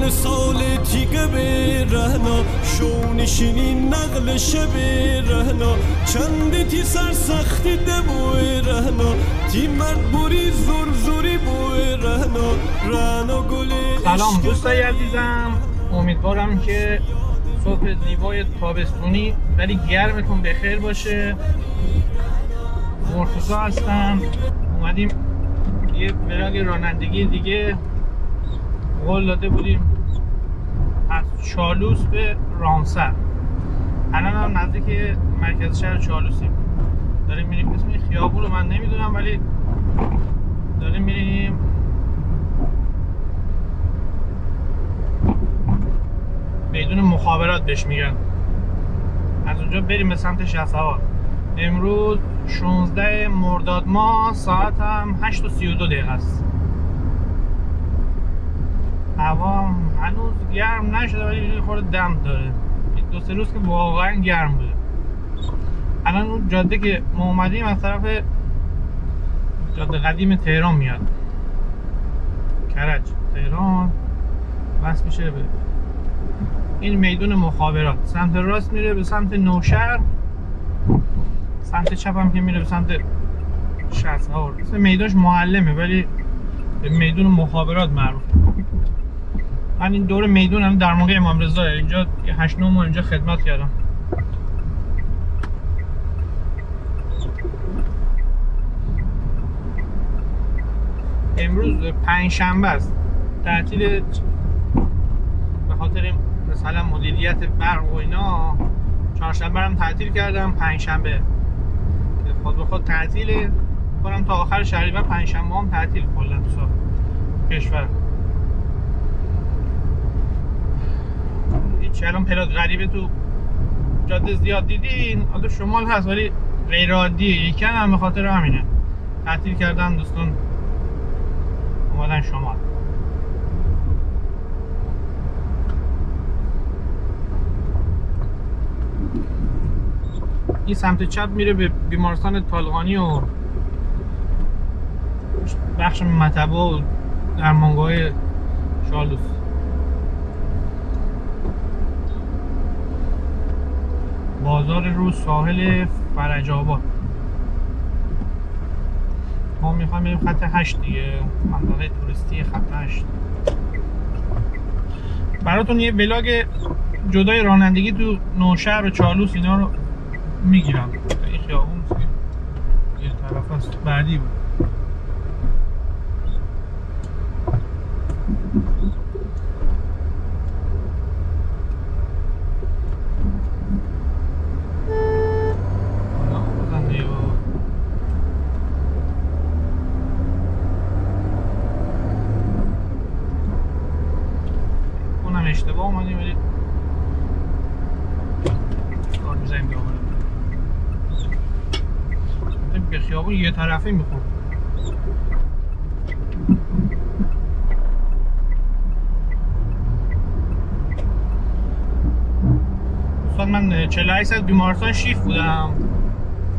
من سال تیگه به رهنا شونشینی نقل شب رهنا چند تی سرسختی دبوی رهنا تی مرد بوری زور زوری بوی رهنا گلی. سلام دوستای عزیزم، امیدوارم که صبح زیبای تابستونی ولی گرمتون بخیر باشه. مرتضی هستم، اومدیم یه ولاگ رانندگی دیگه. قول داده بودیم از چالوس به رامسر، الان هم نزدیک مرکز شهر چالوسیم. داریم میریم، اسم خیابون رو من نمیدونم ولی داریم میریم میدون مخابرات بهش میگن. از اونجا بریم به سمت شهسوار. امروز 16 مرداد ماه، ساعت هم 8:32 است. هوا هنوز گرم نشده ولی یه خورده دم داره. دو سه روز که واقعا گرم بوده. الان اون جاده که ما اومدیم از طرف جاده قدیم تهران میاد، کرج تهران وصل میشه به این میدون مخابرات. سمت راست میره به سمت نوشهر، سمت چپ هم که میره به سمت شهسوار. اسم میدونش معلمه ولی به میدون مخابرات معروفه. من این دور میدون هم در موقع امام رضا اینجا 8-9 ماه اینجا خدمت کردم. امروز پنجشنبه است، تعطیل به خاطر مثلا مدیریت برق و اینا. چهارشنبه هم تعطیل کردم، پنجشنبه خود به خود تعطیله. کنم تا آخر شهریور پنجشنبه هم تعطیل کلا تو کشور. هیچ الان پلات غریبه تو جاده زیاد دیدین، حالا شمال هست ولی غیر عادیه. یکم هم به خاطر همینه تعطیل کردن دوستان، اومدن شمال. این سمت چپ میره به بیمارستان طالقانی و بخش مطبع و درمانگاه چالوس. بازار روز ساحل فرج آباد. ما میخوایم بریم خط 8 دیگه، منطقه توریستی خط 8. براتون یه ولاگ جدای رانندگی تو نوشهر و چالوس اینا رو میگیرم. این خیابون یه طرف است بعدی بود. اونم اشتباه اومدیم ولی کار میزنیم دوباره. به خیابون یه طرفه میخورم. دوستان من 48 ساعت بیمارستان شیفت بودم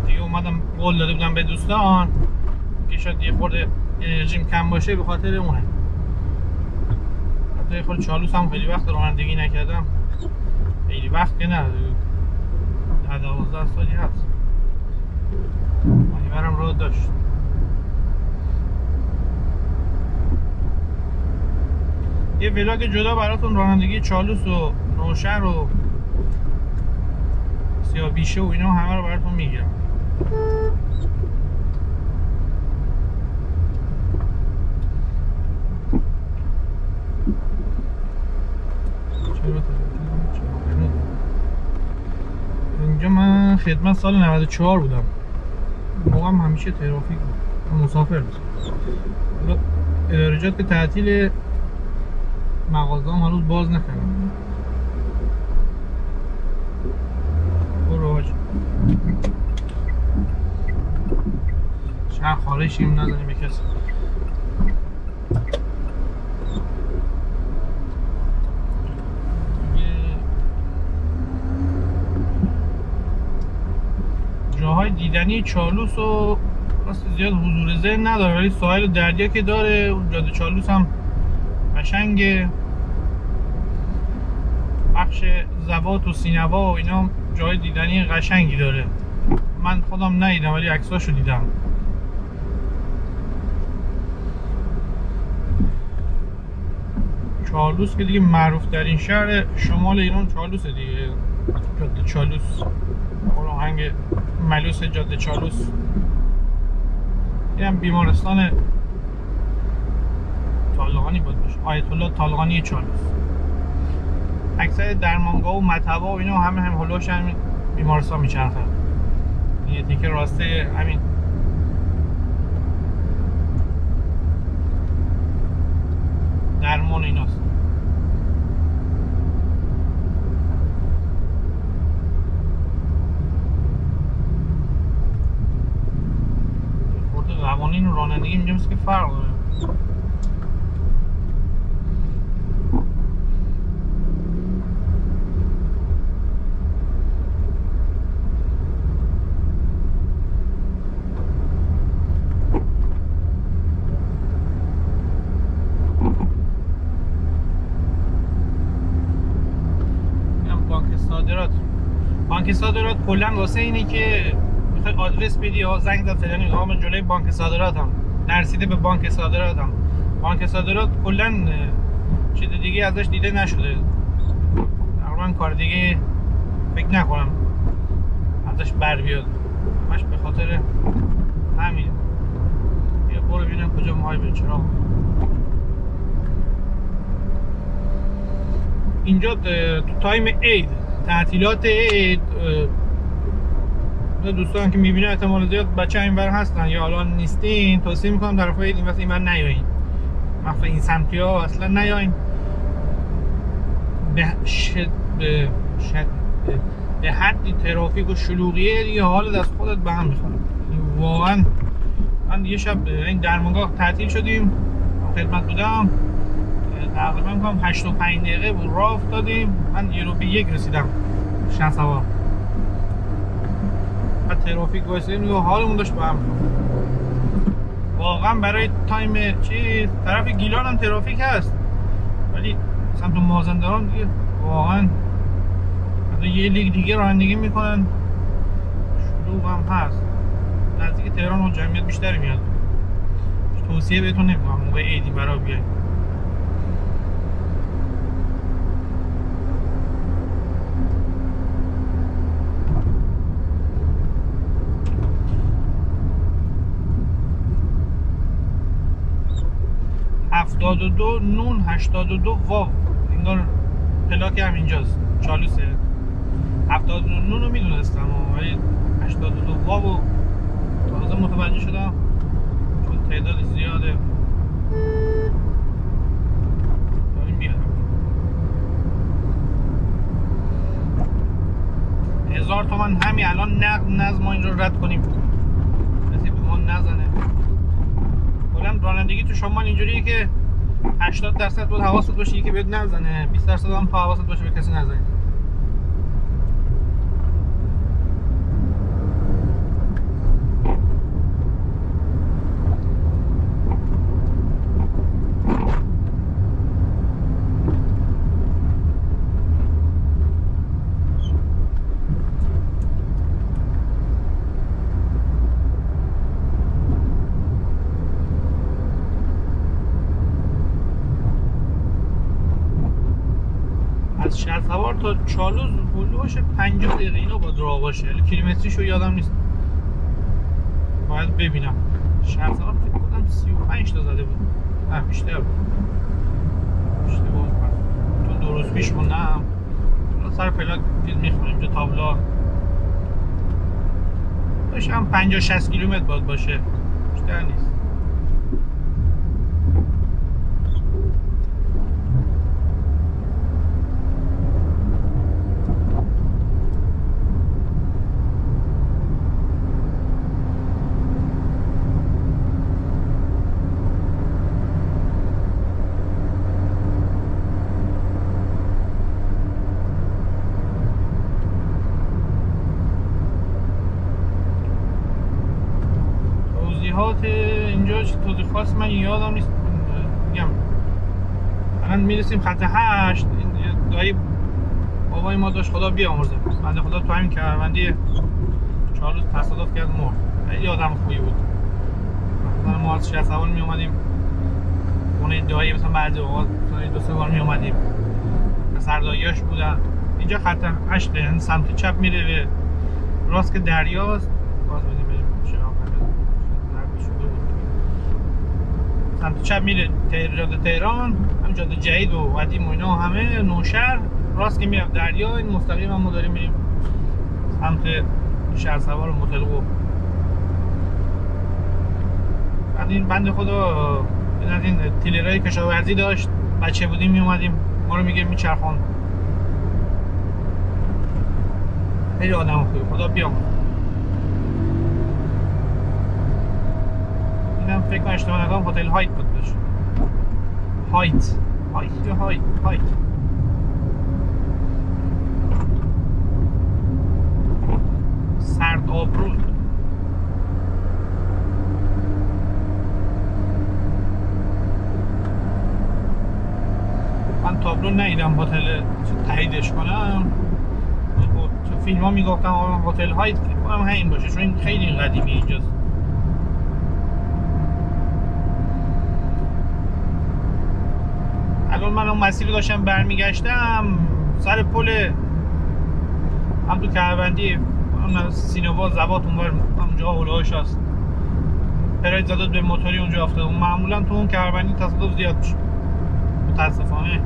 دیگه، اومدم قول داده بودم به دوستان که شاید یه خورده انرژیم کم باشه، به خاطر اونه. حتی یه خورده چالوس هم خیلی وقت رانندگی نکردم، خیلی وقت که نه 10-12 سالی هست. برم راه داشت. یه ولاگ جدا براتون رانندگی چالوس و نوشهر و سیاه‌بیشه و اینا همه رو براتون میگیرم. اینجا من خدمت سال 94 بودم، موقع هم همیشه ترافیک بود، مسافر بود. حالا ادارجات که تعطیل، مغازه هم هنوز باز نکردن. برو حاج شهر خارجیم نداریم به کسی. جاهای دیدنی چالوس و راست زیاد حضور ذهن نداره ولی ساحل دریا که داره. جاده چالوس هم قشنگه. بخش زبات و سینوا و اینا جای دیدنی قشنگی داره. من خودم ندیدم ولی عکساشو دیدم. چالوس که دیگه معروف ترین شهر شمال ایران چالوسه دیگه. جاده چالوس، آهنگ ملوس جاده چالوس. اینم بیمارستان طالقانی بود باشه، آیت الله طالقانی چالوس. اکثر درمانگاه و مطبا و اینا همه هم هلوش همین بیمارستان میچرخه. یه تیکه راسته همین درمان ایناست. قوانین و رانندگی اینجا مثل که فرق داره. بانک صادرات کلا واسه اینه که میخوای آدرس بدی یا زنگ زد فلانی من جلوی بانک صادراتم، نرسیده به بانک صادراتم. بانک صادرات کلا چیز دیگه ازش دیده نشده، تقریبا کار دیگه فکر نکنم ازش بر بیاد. همش به خاطر همین. بیا برو ببینم کجا ماهای به چرا اینجا تو تایم عید، تعطیلات عید، دوستان که میبینه احتمال زیاد بچه این بر هستن یا الان نیستین، توصیه میکنم در رفاه عید این واسه این بر نیایین. مخصوصا این سمتی ها اصلا نیایین. به حدی ترافیک و شلوغیه دیگه حال دست خودت به هم میخوره. واقعا من یه شب این درمانگاه تعطیل شدیم، خدمت بودم، تقریبا میگم 85 دقیقه بود راه افتادیم. من یه رو به یک رسیدم شهسوار. بعد ترافیک وایسادیم و حالمون داشت به هم. واقعا برای تایم چی طرف گیلان هم ترافیک هست ولی سمت مازندران دیگه واقعا یه لیگ دیگه رانندگی میکنن، شلوغ هم هست. نزدیک تهران و جمعیت بیشتری میاد. توصیه بهتون نمیکنم موقع عیدی برای بیاید. دو نون 82 واو انگار پلاک هم اینجاست چالوسه. 72 نون رو میدونستم ولی 82 واو تازه متوجه شدم چون تعداد زیاده. داریم بیادم 1000 تومن همین الان نقد ما اینجا رد کنیم کسی به ما نزنه. کلا رانندگی تو شمال اینجوریه که 80% بود حواست باشه که بهت نزنه، 20% هم تو حواست باشه به کسی نزنه. از شهسوار تا چالوس باشه 50 دقیقه اینا باید راه باشه. کیلومتریشو یادم نیست، باید ببینم. شهسوار فکر کنم 35 تا زده بود، نه بیشتر بود. اشتباه میکنم تو 2 روز پیش موندم. سر پلاک چیز میخونیم اینجا تابلا باشه هم 50-60 کیلومتر باید باشه، بیشتر نیست. اینجا توضیح خاص من یادم نیست. میگم الان میرسیم خط 8. این گاهی بابای ما داشت، خدا بیامرزه، بنده خدا تو همین کمربندی 4 روز تصادف کرد مرد. خیلی آدم خوبی بود. مثلا ما از شهرسوار می اومدیم خونه دایی، مثلا بعضی اوقات دو سه بار می اومدیم، پسرداییاش بودن. اینجا خط 8 یعنی سمت چپ میره به راست که دریاست. باز بدیم بریم سمت چپ میره جاده تهران، هم جاده جدید و قدیم و اینا همه نوشهر. راست که میره دریا، این مستقیم هم ما داریم میریم سمت شهرسوار و مطلقو. بعد این بنده خدا از این تیلرهای کشاورزی داشت، بچه بودیم می اومدیم ما رو میگه میچرخون. خیلی آدم خوبی، خدا بیامرزه. اینم فکر کنم اشتباه نکنم هتل هایت بود بشه. هایت یا هایت. سرد آبرود. من تابلو ندیدم هتل تاییدش کنم. تو فیلم ها میگفتم هتل هایت کنم همین باشه، چون این خیلی قدیمی اینجاست. الان من اون مسیر داشتم برمیگشتم سر پل هم تو کمربندی سینوا زبات اونور اونجا هولهاش هست، پراید زداد به موتوری اونجا افتاد. معمولا تو اون کمربندی تصادف زیاد میشه متاسفانه.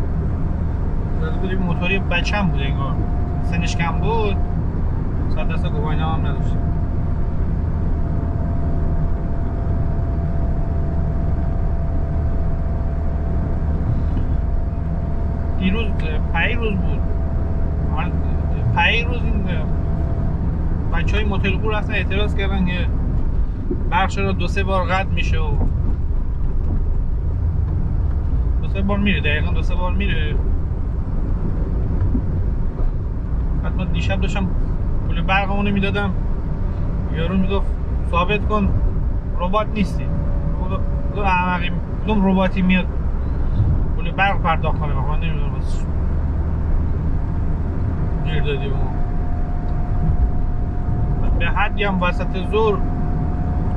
زده بودیم موتوری، بچم بود انگار، سنش کم بود، صد دست گواهینامه هم نداشت. دیروز پیروز بود، پیروز این بچه های مطلقو رفتن اعتراض کردن که برق چرا 2-3 بار قطع میشه و 2-3 بار میره، دقیقا 2-3 بار میره. بعد من دیشب داشتم پول برقمونو میدادم، یارو میگفت ثابت کن ربات نیستی. دو احمقی کدوم رباتی میاد پول برق پرداخت کنه؟ من نمیدونم بس گیر دادیم. به حدی هم وسط ظهر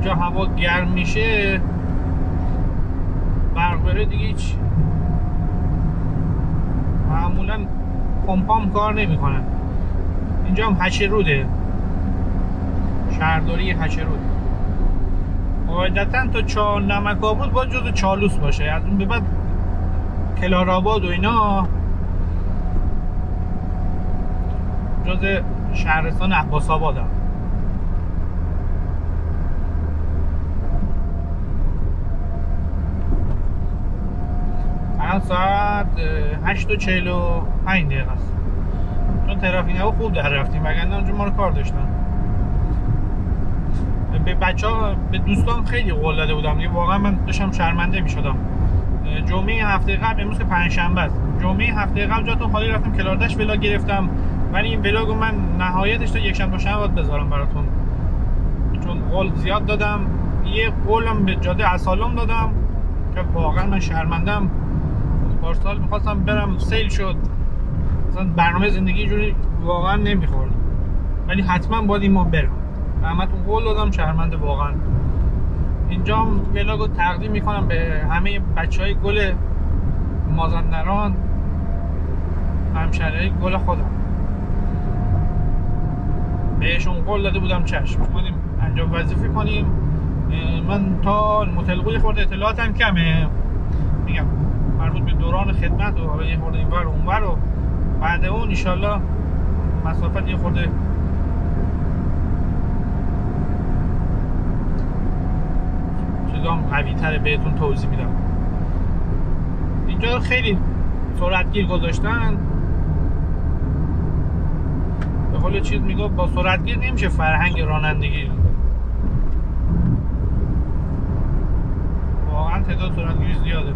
جا هوا گرم میشه برق بره دیگه هیچ، معمولا پمپام کار نمیکنه. اینجا هم هچه روده، شهرداری هچه رود. قاعدتا تا چهار نمک‌آباد باید جز چالوس باشه، از اون به بعد کلارآباد و اینا جز شهرستان عباس آباد هم. الان ساعت 8:45 است، چون ترافیک هوا خوب در رفتیم، وگرنه اونجا ما رو کار داشتن. به بچه‌ها به دوستان خیلی قول داده بودم دیگه، واقعا من داشتم شرمنده می‌شدم. جمعه هفته قبل، امروز که پنجشنبه است، جمعه هفته قبل جاتون خالی رفتم کلاردش ولاگ گرفتم، ولی این ولاگو من نهایتش تا یک شنبه باید بذارم براتون، چون قول زیاد دادم. یه قولم به جاده اسالم دادم که واقعا من شرمندم. پارسال می‌خواستم برم، سیل شد، مثلا برنامه زندگی جوری واقعا نمیخورد، ولی حتما باید این ماه برم. همتون قول دادم، شرمنده واقعا. اینجا هم ولاگو تقدیم میکنم به همه بچهای گل مازندران، همشهریای گل خودم. بهشون قول داده بودم چشم بودیم انجام وظیفه کنیم. من تا مطلقوی خورده اطلاعاتم کمه، میگم مربوط به دوران خدمت و حالا یه خورده اینور و اونور، و بعد اون انشالله مسافت یه خورده چیزام قوی تره بهتون توضیح میدم. اینجا خیلی سرعتگیر گذاشتن، به قول چیز میگه با سرعتگیر نمیشه فرهنگ رانندگی. واقعا تعداد سرعتگیر زیاده،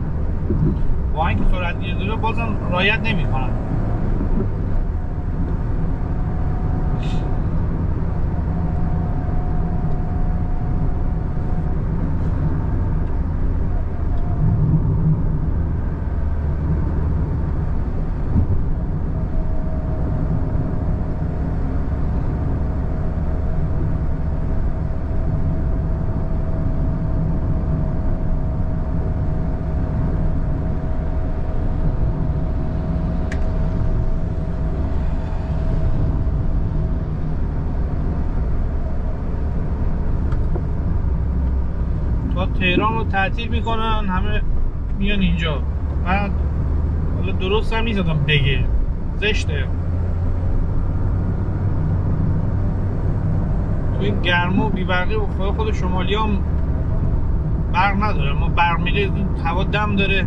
با اینکه سرعتگیر داره بازم رعایت نمیکنن. تهران رو تعطیل میکنن، همه میان اینجا. بعد حالا درست هم نیست آدم بگه، زشته. این گرما و بیبرقی و خود شمالی هم برق نداره. ما برق میده، هوا دم داره.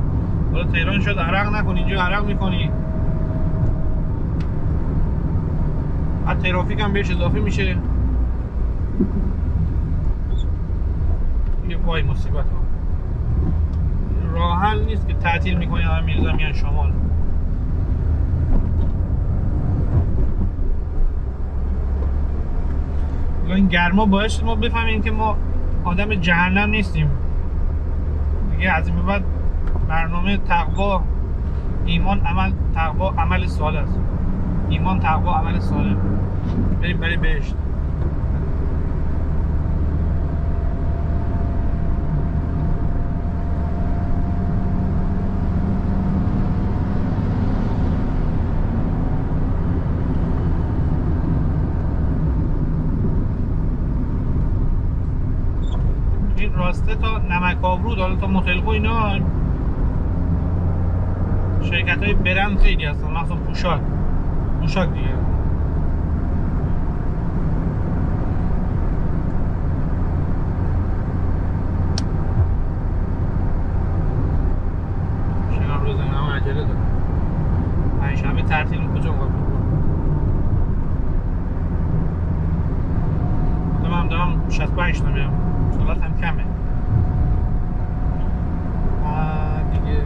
حالا تهران شاید عرق نکنی، اینجا عرق میکنی. بعد ترافیک هم بهش اضافه میشه. یه وای مصیبت ها. راه حل نیست که تعطیل میکنی همه میرزن میان شمال. این گرما باعث شد ما بفهمیم که ما آدم جهنم نیستیم دیگه. از این به بعد برنامه تقوا ایمان عمل، تقوا عمل صالح است. ایمان تقوا عمل صالح، بریم برای بهشت. این راسته تا نمک‌آبرود، حالا تا متلقو اینا شرکت های برند خیلی هستن، مخصوصا پوشاک دیگه. شنم روز همه عجله دارم. پنجشنبه تعطیل کجا باید بگم. من دارم 65 تا میرم، سالات هم کمه دیگه.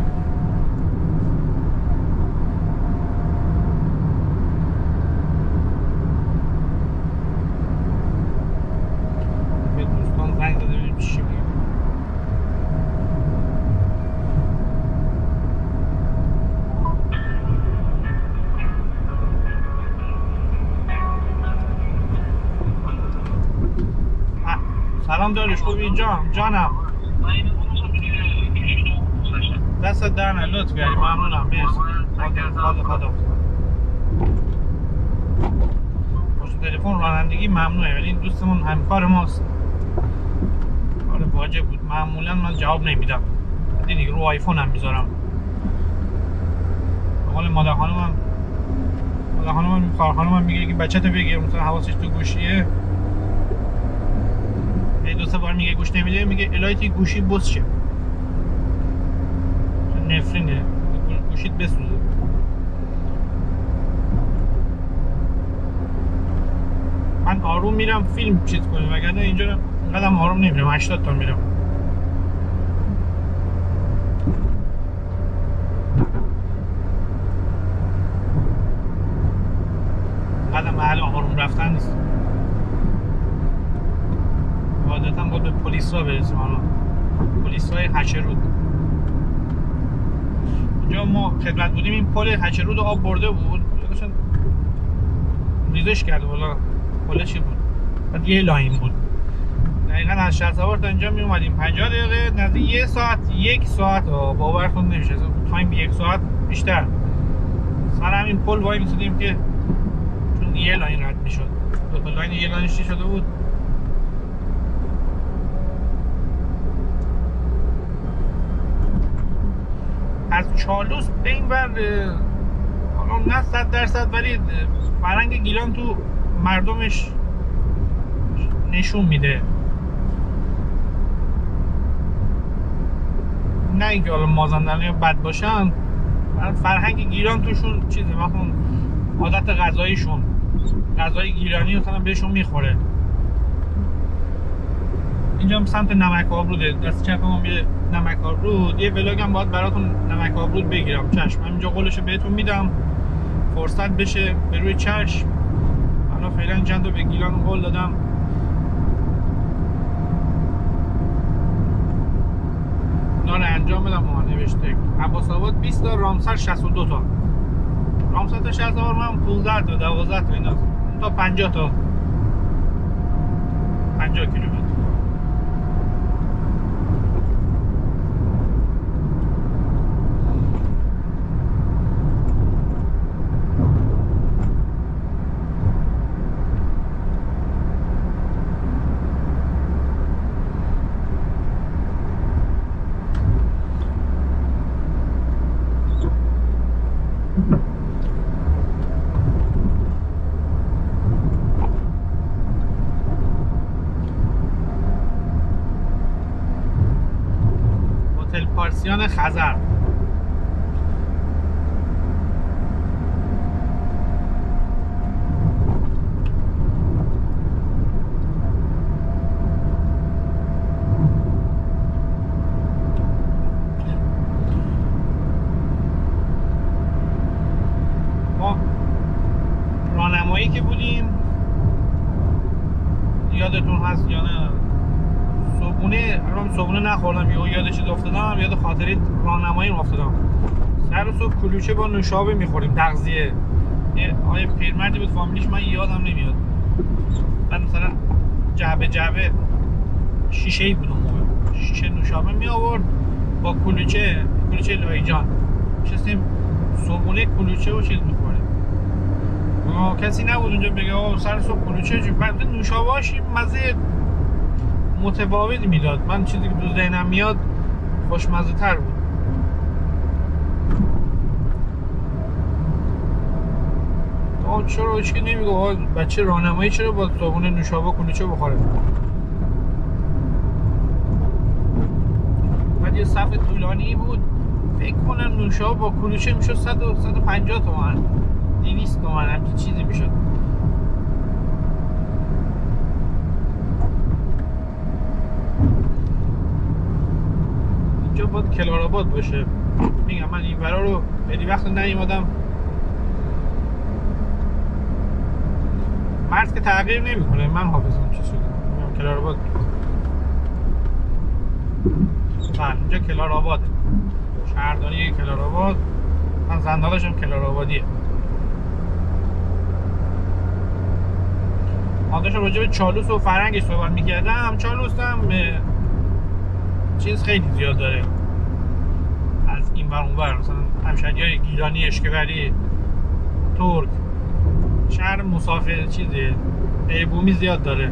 به دوستان زنگ داده ببینیم چی میگه. سلام داریوش، خوبی جانم؟ دستت در نه، لطف کردی، ممنونم، مرسی. خدا پشت تلفن رانندگی ممنوعه، ولی این دوستمون همکار ماست. آره واجب بود. معمولا من جواب نمیدم دیگه، رو آیفون هم میذارم. به قول مادر خانمم میگه که بچه‌تو بگیر، مثلا حواسش تو گوشیه. دو سه بار میگه گوش نمیده، میگه الهی گوشی بس شه، نفرینه، گوشیت بسوزه. من آروم میرم فیلم چیز کنم، وگرنه اینجا اینقدر آروم نمیرم. 80 تا میرم. اینقدر محل آروم رفتن نیست. عادتا باید به پلیس را برسیم. حالا پلیس های هچرود، اینجا ما خدمت بودیم، این پل هچرود آب برده بود، ریزش کرده بالا. پل چی بود؟ بعد یه لاین بود. دقیقا از شهرسوار تا اینجا می اومدیم 50 دقیقه، نزدیک یک ساعت باورتون نمیشه. تایم 1 ساعت بیشتر سر همین پل وای میسیدیم که چون یه لاین رد میشد. دو تا لاین یه لاینش چی شده بود. از چالوس به این ور، حالا نه 100% ولی فرهنگ گیلان تو مردمش نشون میده. نه اینکه حالا مازندرانی بد باشن، فرهنگ گیلان توشون چیزه، مثلا عادت غذاییشون، غذای گیلانی مثلا بهشون میخوره. اینجا هم سمت نمک‌آبروده، دست چپ ما میره نمک‌آبرود. یه ولاگ هم باید براتون نمک‌آبرود بگیرم. چشم، همینجا قولشو بهتون میدم، فرصت بشه به روی چشم. حالا فعلا چند تا به گیلان قول دادم. اینا رو انجام بدم. ما نوشته عباس آباد 20 تا، رامسر 62 تا. رامسر تا 60 تا، من 15 تا 12 تا اینا تا 50 تا 50 کیلومتر. استاسیون خزر. ما راهنمایی که بودیم یادتون هست یا نه؟ صبحونه نخوردم، یاد چیز افتادم، یاد خاطره راهنمایی افتادم. سر صبح کلوچه با نوشابه میخوریم، تغذیه. آقای پیرمردی بود فامیلیش، من یادم نمیاد. بعد مثلا جعبه شیشه‌ای بود اون موقع، شیشه نوشابه می آورد با کلوچه لایجان. نشستیم صبحونه کلوچه و چیز میخوریم. کسی نبود اونجا بگه آقا سر صبح کلوچه. بعد نوشابه‌اش مزه متفاوتی میداد. من چیزی که تو ذهنم میاد خوشمزه تر بود. چرا هیچ کی نمیگه بچه راهنمایی چرا با صابون نوشابه کلوچه بخوره؟ بعد یه صف طولانی بود، فکر کنم نوشابه با کلوچه میشد 150 تومن، 200 تومن، همچین چیزی میشد. اینجا باید کلارآباد باشه. میگم من این ورا رو خیلی وقت نیومدم. مرز که تغییر نمیکنه، من حافظم چی شده. میگم کلارآباد. اینجا کلارآباده، شهرداری کلارآباد. من زندالشم کلارآبادیه. ما داشتم راجع به چالوس و فرنگش صحبت میکردم. چالوس هم چیز خیلی زیاد داره، از این ور اون ور، مثلا همشهریای گیلانی، اشکوری، ترک، شهر مسافر چیزه، بومی زیاد داره.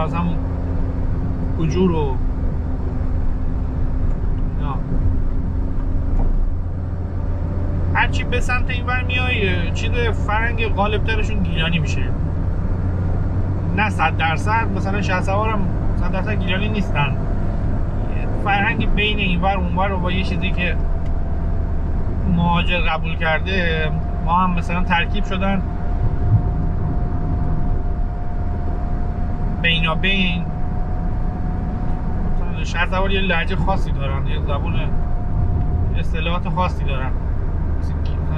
از همون کجور و هرچی به سمت این ور میای چیز فرنگ غالبترشون گیلانی میشه. نه 100%، مثلا شهسوار هم 100% گیلانی نیستن. فرهنگ بین این ور اون ور رو با یه چیزی که مهاجر قبول کرده ما هم مثلا ترکیب شدن بینابین. مثلا شهسوار یه لهجه خاصی دارن، یه زبون اصطلاحات خاصی دارن،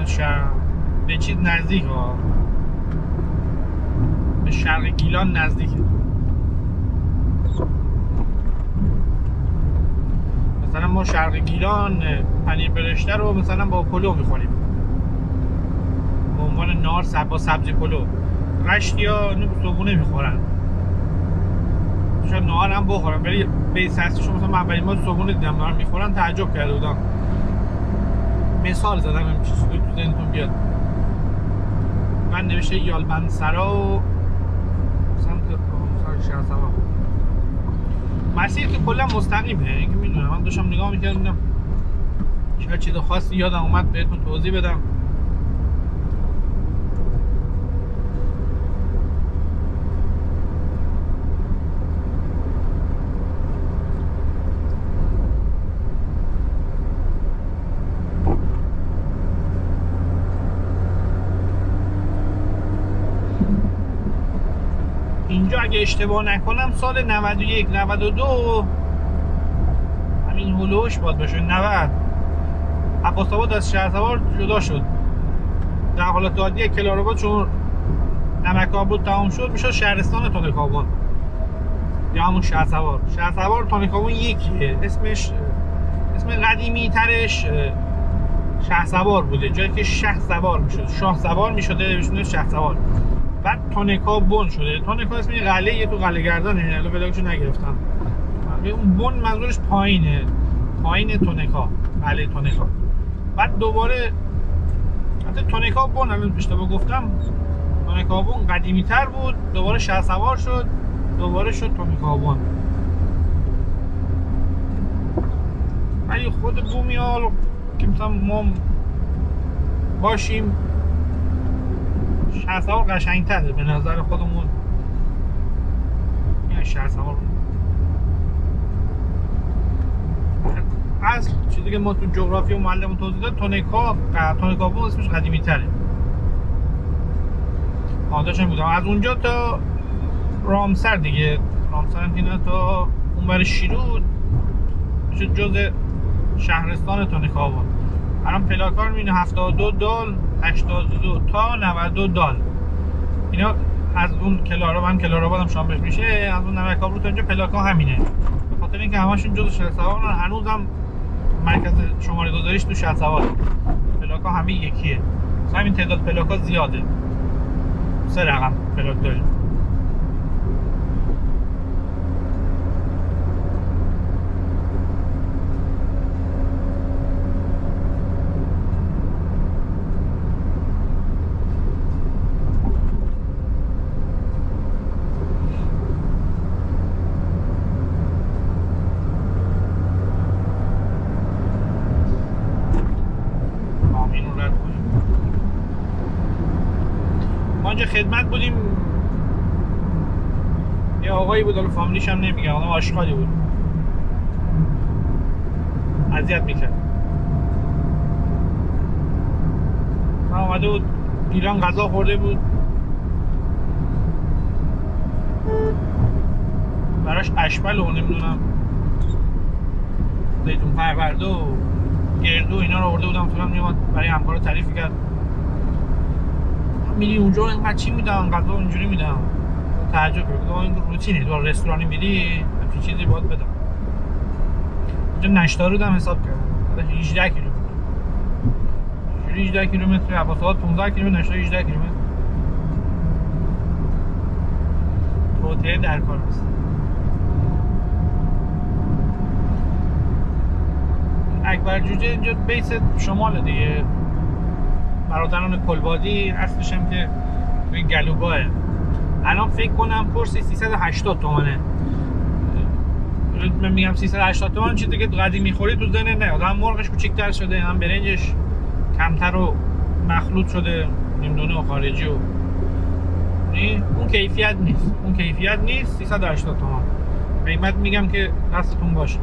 مثلا به چیز نزدیک ها، به شرق گیلان نزدیکه. مثلا ما شرق گیلان پنیر برشته رو مثلا با پلو میخوریم به عنوان نار، با سبزی پلو. رشتی ها صبحونه میخورن، شاید نهار هم بخورن، ولی بیس هستیشون مثلا من اولین بار صبحونه دیدم دارن میخورن، تعجب کرده بودم. مثال زدم این چیزی تو ذهنتون بیاد. من نوشته یالبندسرا و سمت شهسوار. مسیر که کلا مستقیمه، این که میدونم. من داشتم نگاه میکردم شاید چیز خاصی یادم اومد بهتون توضیح بدم. اینجا اگه اشتباه نکنم سال 91 92 همین هلوش باید باشه، 90 عباس‌آباد از شهرسوار جدا شد. در حالت عادی کلارآباد چون نمک‌آباد تمام شد میشه شهرستان تانک‌آباد یا همون شهرسوار. شهرسوار تانک‌آباد یکیه، اسم قدیمی ترش شهسوار بوده، جایی که شهسوار میشد، شاه سوار میشده بهشون شهسوار. بعد تانکا بن شده. تانکا اسم یه قلعه، یه تو قلعه گردانه، الان بلاکشو نگرفتم. اون بن منظورش پایینه، پایین تانکا، قلعه تانکا. بعد دوباره حتی تانکا بن، الان اشتباه گفتم، تانکا بن قدیمی تر بود، دوباره شهسوار شد، دوباره شد تانکا بن. ولی خود بومیال که مثلا ما باشیم شهسوار قشنگ‌تره به نظر خودمون. یعنی شهسوار اصل چیزی که ما تو جغرافی و معلمون توضیح داد تونکاپو اسمش قدیمی تره. داشتم بودم از اونجا تا رامسر دیگه، رامسر هم که نه تا اون بر شیرود میشه جز شهرستان تونکاپو. الان پلاکار میبینه 72 دال 82 تا 92 دال. اینا از اون کلاراباد هم شامبش میشه، از اون نمک آبرو تا اینجا پلاکا همینه، به خاطر اینکه همشون جز شهرسوارن. هنوزم مرکز شماره گذاریش تو شهرسوار، پلاکا همه یکیه، همین تعداد پلاکا زیاده، 3 رقم پلاک داریم. خدمت بودیم، یه آقایی بود، حالا فامیلیش هم نمیگم، آدم آشغالی بود، اذیت میکرد. اومده بود ایران غذا خورده بود، براش اشبل و نمیدونم زیتون پرورده و گردو اینا رو آورده بودم، تو هم میومد برای همکارا تعریف کرد. میری اونجا اینقدر چی میدن، غذا اینجوری میدن، تعجب کرد. این روتینه، تو رستورانی میری همچین چیزی باید بدم. اینجا نشتارود هم حساب کردم 18 کیلومتر، 18 کیلومتر، عباس‌آباد 15 کیلومتر، نشتار 18 کیلومتر. توطئه در کار است. اکبر جوجه اینجا بیس شمال دیگه، برادران کلبادی، اصلش هم که توی گلوگاهه. الان فکر کنم پرسی 380 تومنه. من میگم 380 تومن چیزی که قدیم میخوری تو ذهن نیاد. هم مرغش کوچیک‌تر شده، هم برنجش کمتر و مخلوط شده، نمیدونه و خارجی و اون کیفیت نیست. 380 تومن قیمت میگم که دستتون باشه.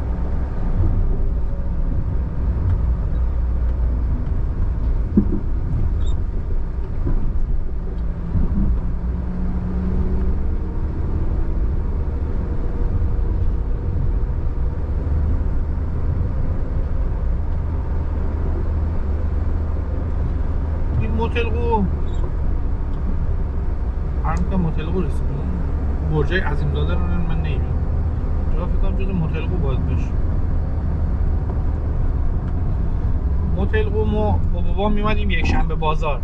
موتلقو موتلقو رسیدیم. برجای عظیمزاده رو من نمی‌بینم. جا فکر کنم جز موتلقو باید بشه. موتلقو ما با بابا می‌اومدیم یک شنبه بازار.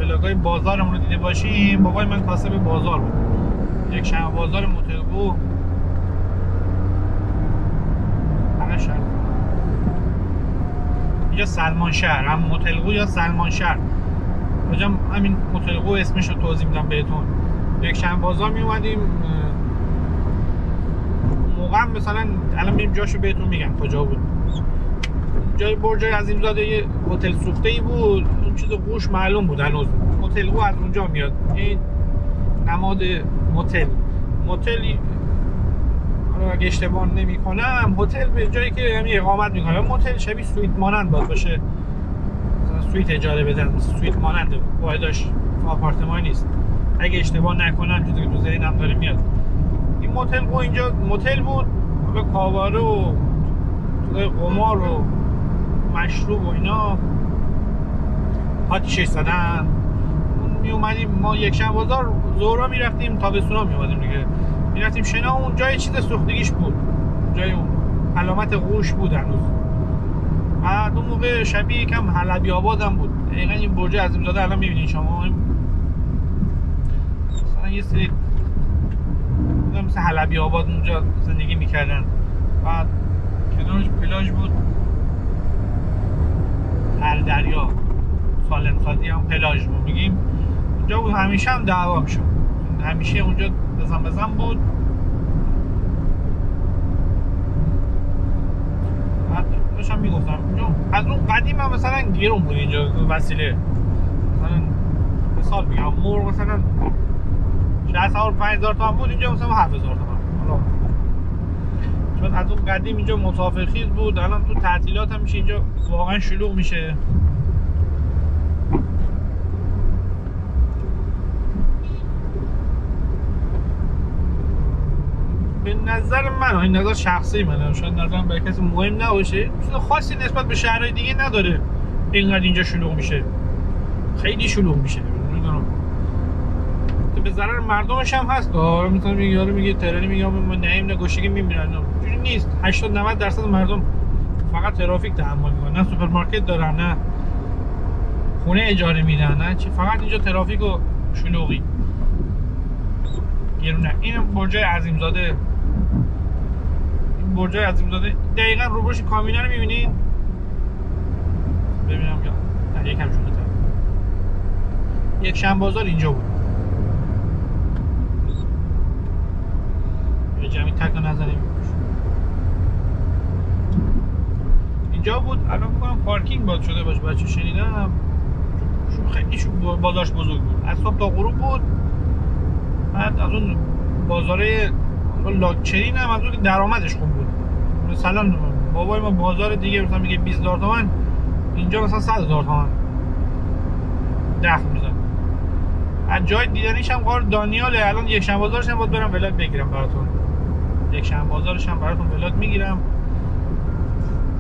ولاگای بازارمون رو دیده باشیم. بابای من کاسب بازار بود. یک شنبه بازار موتلقو. همه شهر. یا سلمان شهر، هم موتلقو یا سلمان شهر. کجام همین موتلقو اسمش رو توضیح میدم بهتون. یک شنبه بازار می اومدیم، موقع مثلا الان میریم جاشو بهتون میگم کجا بود. جای برج عظیمزاده یه هتل سوخته ای بود، اون چیز قوش معلوم بود هنوز. موتلقو از اونجا میاد، این نماد موتلی. اگه اشتباه نمی کنم هتل به جایی که همین اقامت میکنه. موتل شبیه سویت مانند باید باشه، مثلا سویت اجاره بدن، سویت مانند واحداش آپارتمان نیست اگه اشتباه نکنم، چیزی که تو ذهنم داره میاد. این موتل اینجا موتل بود، حالا کاواره و قمار و مشروب و اینا آتیشش زدن. می اومدیم ما یک شنبه بازار ظهرا میرفتیم، تابستونا می اومدیم دیگه، میرفتیم شنا. اون جای چیز سوختگیش بود، جای اون علامت قوش بود هنوز. بعد اون موقع شبیه یکم حلبی آباد هم بود. دقیقا این برج عظیمزاده الان میبینید شما، مثلا یه سری مثل حلبی آباد اونجا زندگی میکردن. بعد کنارش پلاژ بود، هر دریا، سالم سازی هم پلاژ بود میگیم. اونجا بود همیشه هم دعوا میشد، همیشه اونجا بزن بود. داشتم میگفتم از اون قدیم هم مثلا گیرون بود اینجا وسیله، مثلا مثال میگم مرغ مثلا 50,000 تومان بود، اینجا مثلا 7,000 تومان. حالا چون از اون قدیم اینجا مسافرخیز بود، الان تو تعطیلات هم میشه اینجا واقعا شلوغ میشه. به نظر من، این نظر شخصی منه، شاید نظرم برای کسی مهم نباشه، چیز خاصی نسبت به شهرهای دیگه نداره اینقدر اینجا شلوغ میشه. خیلی شلوغ میشه، نمیدونم به ضرر مردمش هم هست. مثلا یارو میگه تهرانی میگه ما نعیم نگوشگی میمیرن، اینجوری نیست. 80-90% مردم فقط ترافیک تحمل میکنن، نه سوپرمارکت دارن، نه خونه اجاره میدن، نه چی، فقط اینجا ترافیک و شلوغی گرونه. اینم برج عظیمزاده، این برج عظیمزاده دقیقاً روبروش کامینا رو میبینین. ببینم یا نه یکم جلوتر، یک شنبه بازار اینجا بود. یه جمعی تک نظریم اینجا بود. الان میگم پارکینگ باز شده باشه، بچه شنیدم خیلی بازارش بزرگ بود، از صبح تا غروب بود. بعد از اون بازاره لاکچرین هم از اون که درآمدش خوب بود. مثلا بابای ما بازار دیگه مثلا میگه 20,000 تومان، اینجا مثلا 100,000 تومان دخل میزن. از جای دیدنیش هم قرار دانیاله. الان یک شنبه بازارش هم باید برم ولاد بگیرم براتون، یک شنبه بازارش هم براتون ولاد میگیرم.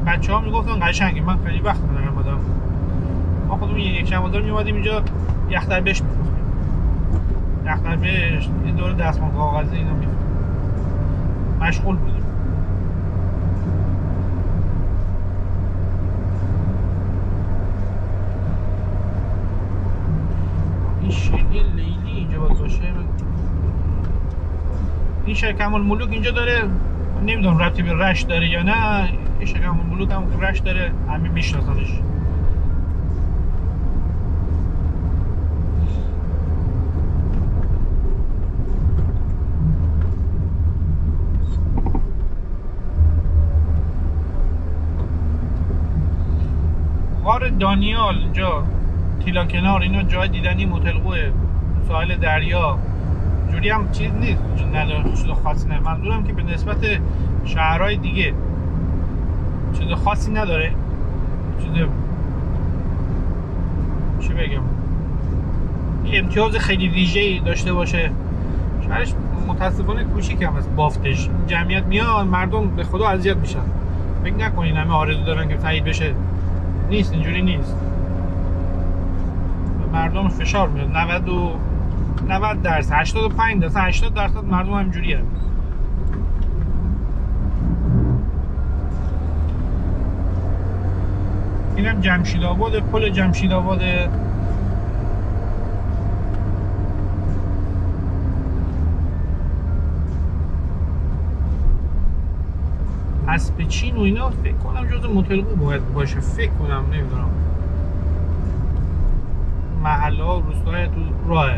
بچه‌ها میگفتن قشنگه، من خیلی وقت نرفتم. ما خودمون یک شنبه بازار میومدیم اینجا یخ در بهش می‌فروختیم. یخ در بهش این دور دستمال کاغذی اینا می‌فروختیم. مشغول بودیم. این شیلی لیلی اینجا باید باشه. این شرکت الملوک اینجا داره، نمیدونم ربطی به رشت داره یا نه. این شرکت الملوک هم رشت داره، همه میشناسنش. غار دانیال اینجا، تیلا کنار، اینا جای دیدنی متلقوه، ساحل دریا. جوری هم چیز نیست، نداره چیز خاصی نه. منظورم که به نسبت شهرهای دیگه چیز خاصی نداره، چی بگم، امتیاز خیلی ویژه‌ای داشته باشه. شهرش متاسفانه کوچیک هم است بافتش. جمعیت میاد، مردم به خدا اذیت میشن. فکر نکنین همه آرزو دارن که تایید بشه، نیست، اینجوری نیست. مردم فشار میاد. 90%، 85%، 80% مردم همینجوری هست. اینم جمشید آباد، پل جمشید آباد. اسپچین و اینا فکر کنم جز متلقو باید باشه، فکر کنم، نمیدونم. محله ها و روستاهای تو راه.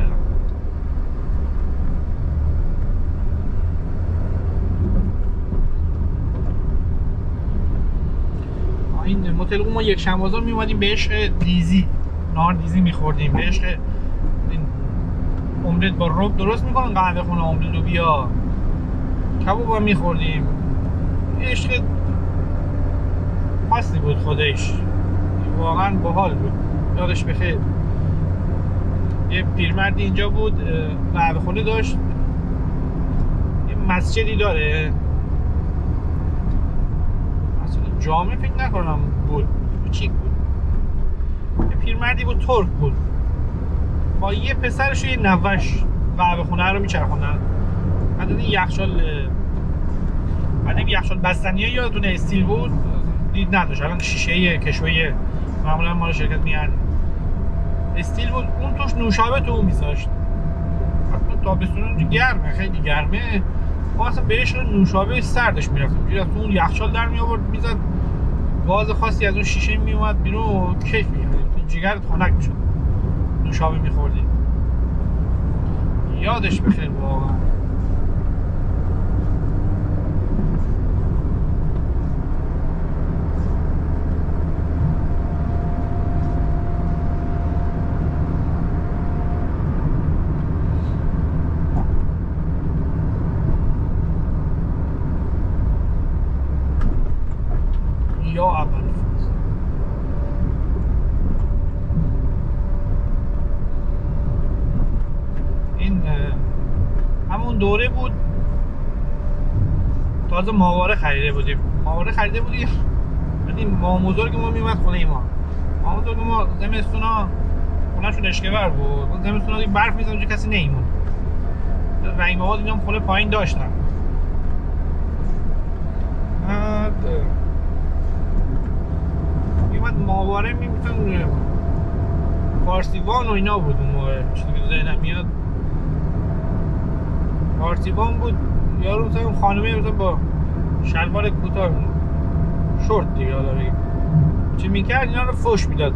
این متلقو ما یک شنبه بازار میومدیم به عشق دیزی، نهار دیزی میخوردیم، به عشق این املت با رب درست میکنن، قهوه خونه املت لوبیا، کباب میخوردیم. عشق خاصی بود خودش، واقعا باحال بود، یادش بخیر. یه پیرمردی اینجا بود، قهوه خونه داشت، یه مسجدی داره، اصلا جامع فکر نکنم بود، کوچیک بود. یه پیرمردی بود، ترک بود، با یه پسرش و یه نوش قهوه خونه رو میچرخوندن. بعد این یخچال بستنیه یادتونه استیل بود، دید نداشت، الان شیشه کشویه معمولا مال شرکت میارن، استیل بود. اون توش نوشابه تو اون میذاشت. حتی تابستون اونجا گرمه، خیلی گرمه، ما اصلا بهش نوشابه سردش میرفتیم، جوری تو اون یخچال در می آورد میزد، گاز خاصی از اون شیشه میومد بیرون، کیف میکرد، جگرت خنک میشد نوشابه میخوردی. یادش بخیر واقعا. این همون دوره بود تازه ماهواره خریده بودیم بعد ماه بزرگ ما میومد خونه ما. ماه بزرگ ما زمستونا خونه‌شون اشکبر بود، زمستونا دیگه برف میزنه اونجا کسی نمیمون. رنگ مواد اینا هم خونه پایین داشتن. میومد ماهواره میتونم پارسیوان و اینا بود اون موقع، چیزی که ذهنم میاد پارسیوان بود. یارو مثلا اون خانمه مثلا با شلوار کوتاه شورت دیگه حالا بگیم چی میکرد اینا رو فوش میداد،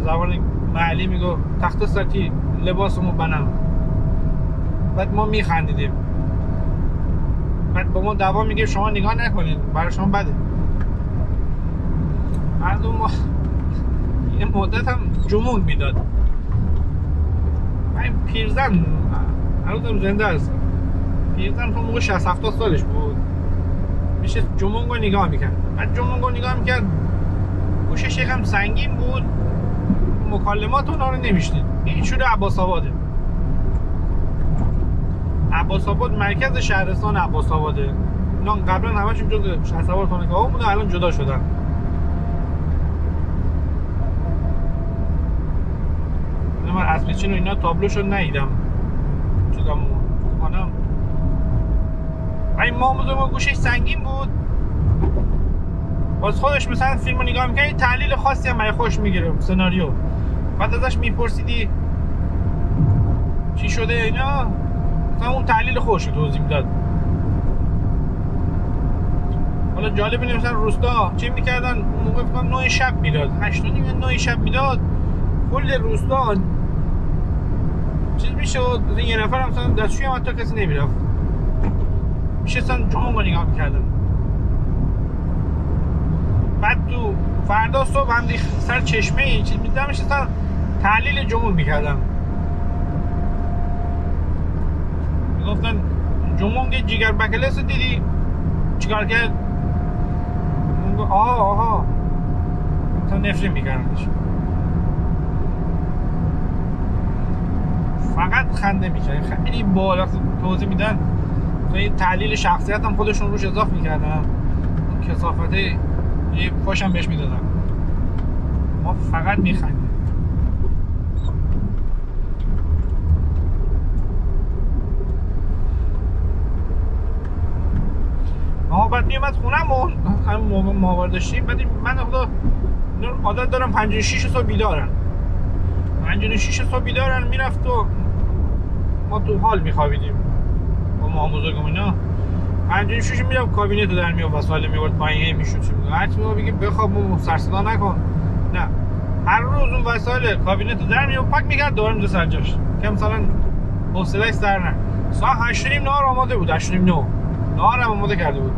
زبان محلی میگو تخت سطحی لباسمو بنم. بعد ما میخندیدیم، بعد با ما دعوا میگه شما نگاه نکنید برای شما بده. بعد ما یه مدت هم جمون میداد. من پیرزن هنوزم زنده هستم، پیرزن تو موقع 60-70 سالش بود، میشه جمونگو نگاه میکرد. بعد جمونگو نگاه میکرد گوشش یکم سنگین بود، مکالمات اونا رو نمیشنید. این شده عباس آباده. عباس آباد مرکز شهرستان عباس آباده. اینا قبلا همشون جز شهرسوار تانک‌ها بودن، الان جدا شدن. من اسپیچین و اینا تابلوشو ندیدم چیزام خانم. این ما بزرگ گوشش سنگین بود، باز خودش مثلا فیلم رو نگاه میکنی تحلیل خاصی هم برای خوش میگیره سناریو. بعد ازش میپرسیدی چی شده اینا، مثلا اون تحلیل خوش رو توضیح میداد. حالا جالب اینه مثلا روستا چی میکردن اون موقع فکر کنم 9 شب میداد، 8:30 شب میداد، کل روستا چیز میشد. یه نفر مثلا دستشویی هم حتی کسی نمیرفت، میشستن جمعه رو نگاه میکردن. بعد تو فردا صبح هم سر چشمه این چیز میدیدم میشستن تحلیل جمعه میکردن. گفتن جمعه جیگر بکلس دیدی چیکار کرد؟ آها مثلا نفرین میکردنش، فقط خنده میکرد. خیلی بالا توضیح میدن، این تحلیل شخصیت هم خودشون روش اضافه میکردن، کثافته یه خوشم بهش میدادن. ما فقط میخندیم. ما بعد میومد خونمون هم ماهوار داشتیم. بعد من خدا عادت دارم 5-6 صبح بیدارم، 5-6 صبح بیدارم. میرفت و ما تو حال میخوابیدیم با ما بزرگم اینا. 5-6 میرفت کابینت رو در میاد وسایل میورد پایین میشد چی میگه هرچی ما بگیم بخواب سر صدا نکن. نه، هر روز اون وسایل کابینت رو در میاد پاک میکرد دوباره میذاره سر جاش که مثلا حوصله‌اش سر نه. ساعت 8:30 نهار آماده بود، 8:30 نهار هم آماده کرده بود.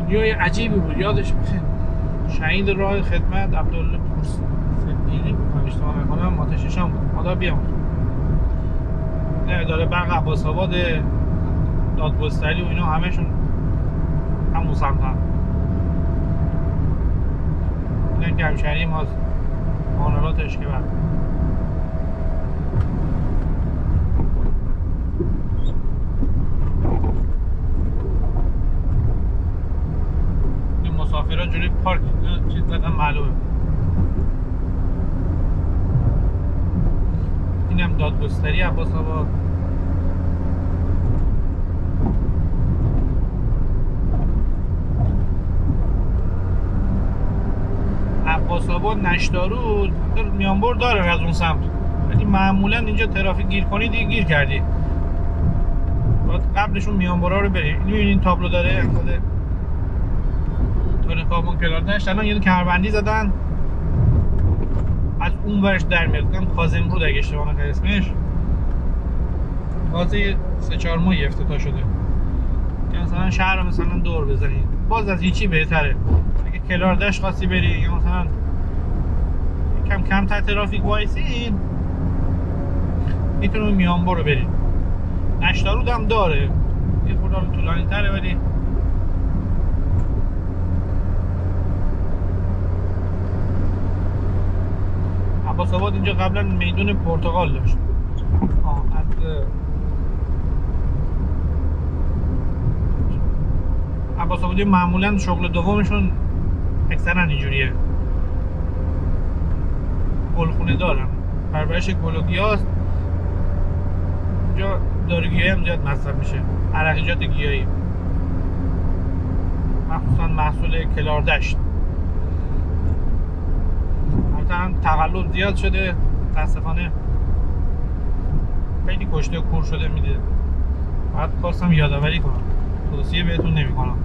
دنیای عجیبی بود. یادش بخیر شهید راه خدمت عبدالله صدیقی بود اشتباه نکنم، آتش شام بود. خدا بیامرزه. اداره برق عباس آباد، دادگستری و اینا همشون همون سمت هم. اینا گمشهری ماست، کانالات اشکبر. مسافرها جلوی پارک چیز زدن معلومه. اینم دادگستری عباس آباد. عباس آباد نشتارو میانبر داره از اون سمت، ولی معمولا اینجا ترافیک گیر کنی دیگه گیر کردی. باید قبلشون میانبرها رو بری. میبینین تابلو داره تنکابون کلار داشت الان یه کمربندی زدن از اون ورش در میاد. کاظمرود اگه اشتباه نکنم اسمش. تازه 3-4 ماهی افتتاح شده که مثلا شهر رو مثلا دور بزنید. باز از هیچی بهتره. اگه کلار داشت خواستی بری یا مثلا کم کم تا ترافیک وایسین میتونی میانبر رو برید. نشتارود هم داره یه خورده طولانی تره ولی عباس آباد اینجا قبلا میدون پرتغال داشت. از عباس آبادی معمولا شغل دومشون اکثرا اینجوریه. گلخونه دارن، پرورش گل و گیاست. اینجا داروگیایی هم زیاد مصرف میشه، عرقیجات گیاهی، مخصوصا محصول کلاردشت. مثلا تقلب زیاد شده متاسفانه، خیلی کشته و کور شده میده. باید خواستم یادآوری کنم، توصیه بهتون نمیکنم.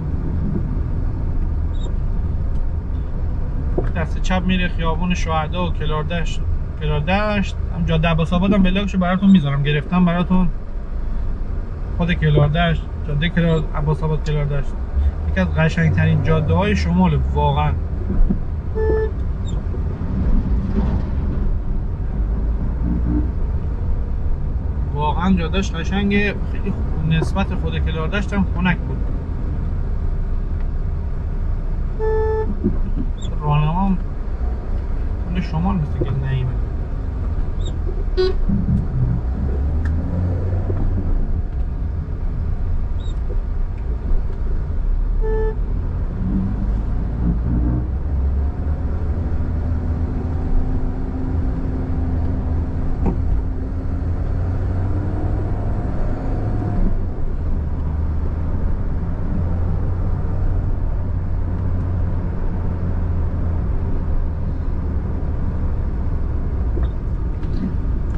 دست چپ میره خیابون شهدا و کلاردشت. هم جاده عباس آباد هم بلاکشو براتون میذارم، گرفتم براتون. خود کلاردشت، جاده عباس آباد کلاردشت یکی از قشنگترین جاده های شمال واقعا. واقعا جادهش قشنگه، خیلی نسبت خود کلاردشت هم خنک بود. راهنما هم کل شمال مثل که نعیمه.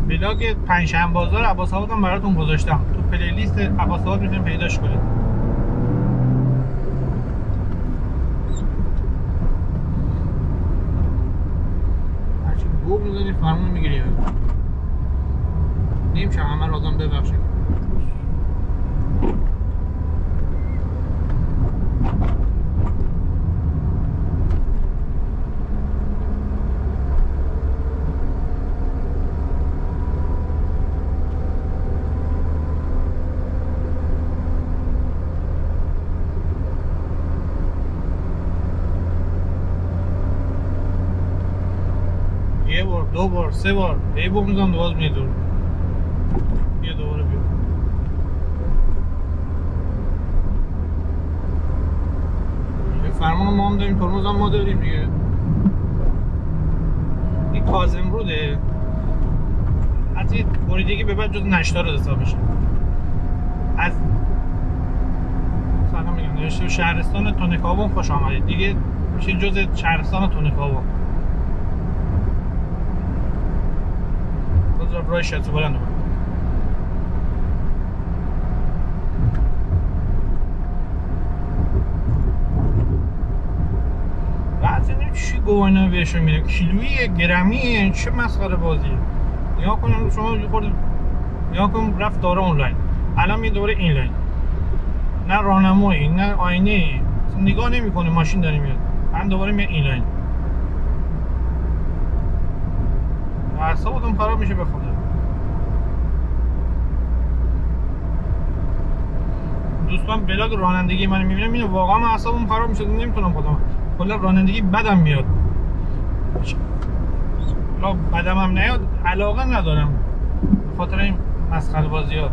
ولاگ پنجشنبه بازار عباس آباد هم براتون گذاشتم تو پلیلیست عباس آباد، میتونید پیداش کنید. هرچی بوق میزنی فرمون میگیری. نمیشه همه رو آدم ببخشید. یه بار، دو بار، سه بار یه بار میزنم باز میدور. یه دوباره بیا. یه فرمان ما هم داریم، ترمز هم ما داریم دیگه. این کاظمروده، از این بریدگی به بعد جز نشتار حساب میشه. از مثلا میگم نوشته شهرستان تونکابون خوش آمدید دیگه، میشه جز شهرستان تونکابون. رای شد بلند اومد. بعضی چی گواهینامه بهشون میده، کیلویه، گرمیه، چه مسخره بازیه. نگاه کنم شما خورد نگاه کن، رفت داره آنلاین، الان می دوره اینلاین، نه راهنمایی نه آینه، نگاه نمیکنه ماشین داره میاد، الان دوباره میاد اینلاین. اعصابتون خراب میشه به خدا. دوستان بلاگ رانندگی من میبینم اینو واقعا من اعصابم خراب میشه، نمیتونم خودم کلا رانندگی بدم میاد. لا بدم هم نیاد، علاقه ندارم به خاطر این مسخره بازیات.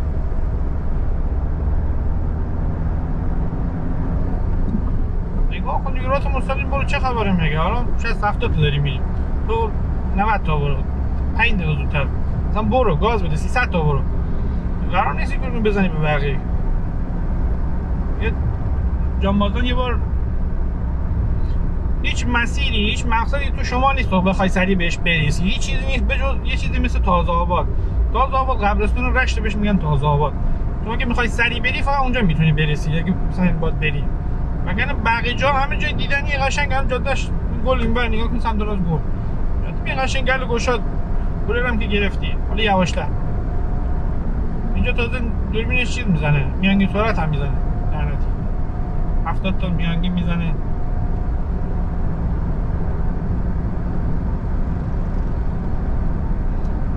نگاه کن دیگه، راه مستقیم برو، چه خبره میگه؟ حالا 60-70 تا داری میری، تو 90 تا برو، 5 دقیقه زودتر مثلا برو، گاز بده، 300 تا برو. قرار نیست که بزنی به بقیه. جانبازان یه بار هیچ مسیری، هیچ مقصدی تو شما نیست تو بخوای سریع بهش برسی، هیچ چیزی نیست بجز یه چیزی مثل تازه آباد. تازه آباد قبرستون رشت بهش میگن تازه آباد. تو اگه میخوای سریع بری فقط اونجا میتونی برسی، اگه مثلا باید بری وگرنه بقیه جا همه جای دیدنی قشنگ هم جادهش گل این بر نگاه کن سمت راست گل این قشنگ گل گشاد گلرم که گرفتی حالا یواشتر اینجا تازه دوربینش چیز میزنه میانگین سرعت هم میزنه لعنتی 70 تا میانگین میزنه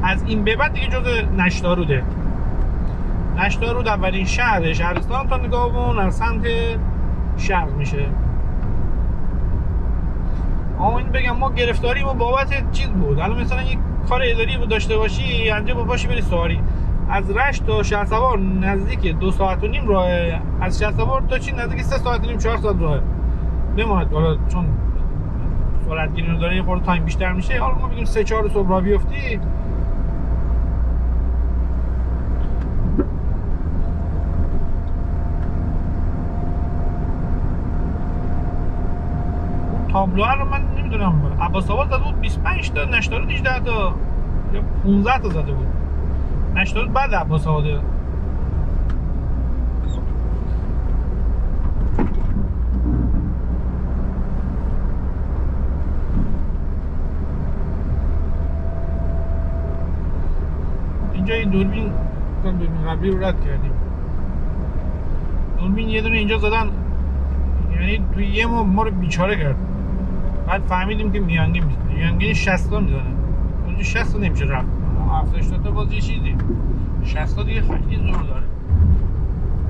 از این به بعد دیگه جزء نشتاروده. نشتارود اولین شهرستان تا نگاهمون از سمت شرق میشه. اما این بگم ما گرفتاری ما بابت چیز بود. الان مثلا یک کار اداری بود داشته باشی انجا با پاشی بری سواری از رشت تا شهرسوار نزدیک 2.5 ساعت راه، از شهرسوار تا چین نزدیک 3.5 ساعت 4 ساعت راه بماند. حالا چون سرعت گیری داره یه خورده تایم بیشتر میشه، حالا ما بگیم 3-4 صبح راه بیفتی تابلوها رو من نمیدونم عباس آباد زده بود 25 تا، نشتارود 18 تا یا 15 تا زده بود. نشتارود بعد عباس آباده. اینجا این دوربین قبلی رو رد کردیم. دوربین یه دونه اینجا زدن، یعنی توی یه ما رو بیچاره کرد. بعد فهمیدیم که میانگین میزنه، میانگین 60 تا میزنه. اونجا 60 تا نمیشه رفت، 70 تا باز یه چیزی 60 تا دیگه خیلی زور داره.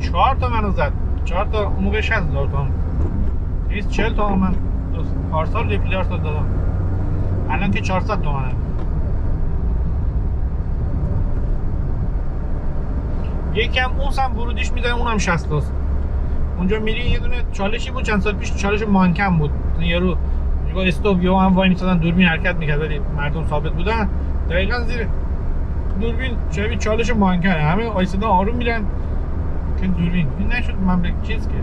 4 تا منو زد، 4 تا اون موقع 60,000 تومان، 240 تومان من پارسال ریپلیارس دادم، الان که 400 تومانه. یکم اون سم ورودیش میزنه، اونم 60 تاست. اونجا میری یه دونه چالشی بود چند سال پیش، چالش مانکم بود، یارو میگه استاپ یا هم وای میسادن دوربین حرکت میکرد ولی مردم ثابت بودن، دقیقاً زیر دوربین شبیه چالش مانکن، همه آیسادا آروم میرن که دوربین این نشد مملکت چیز که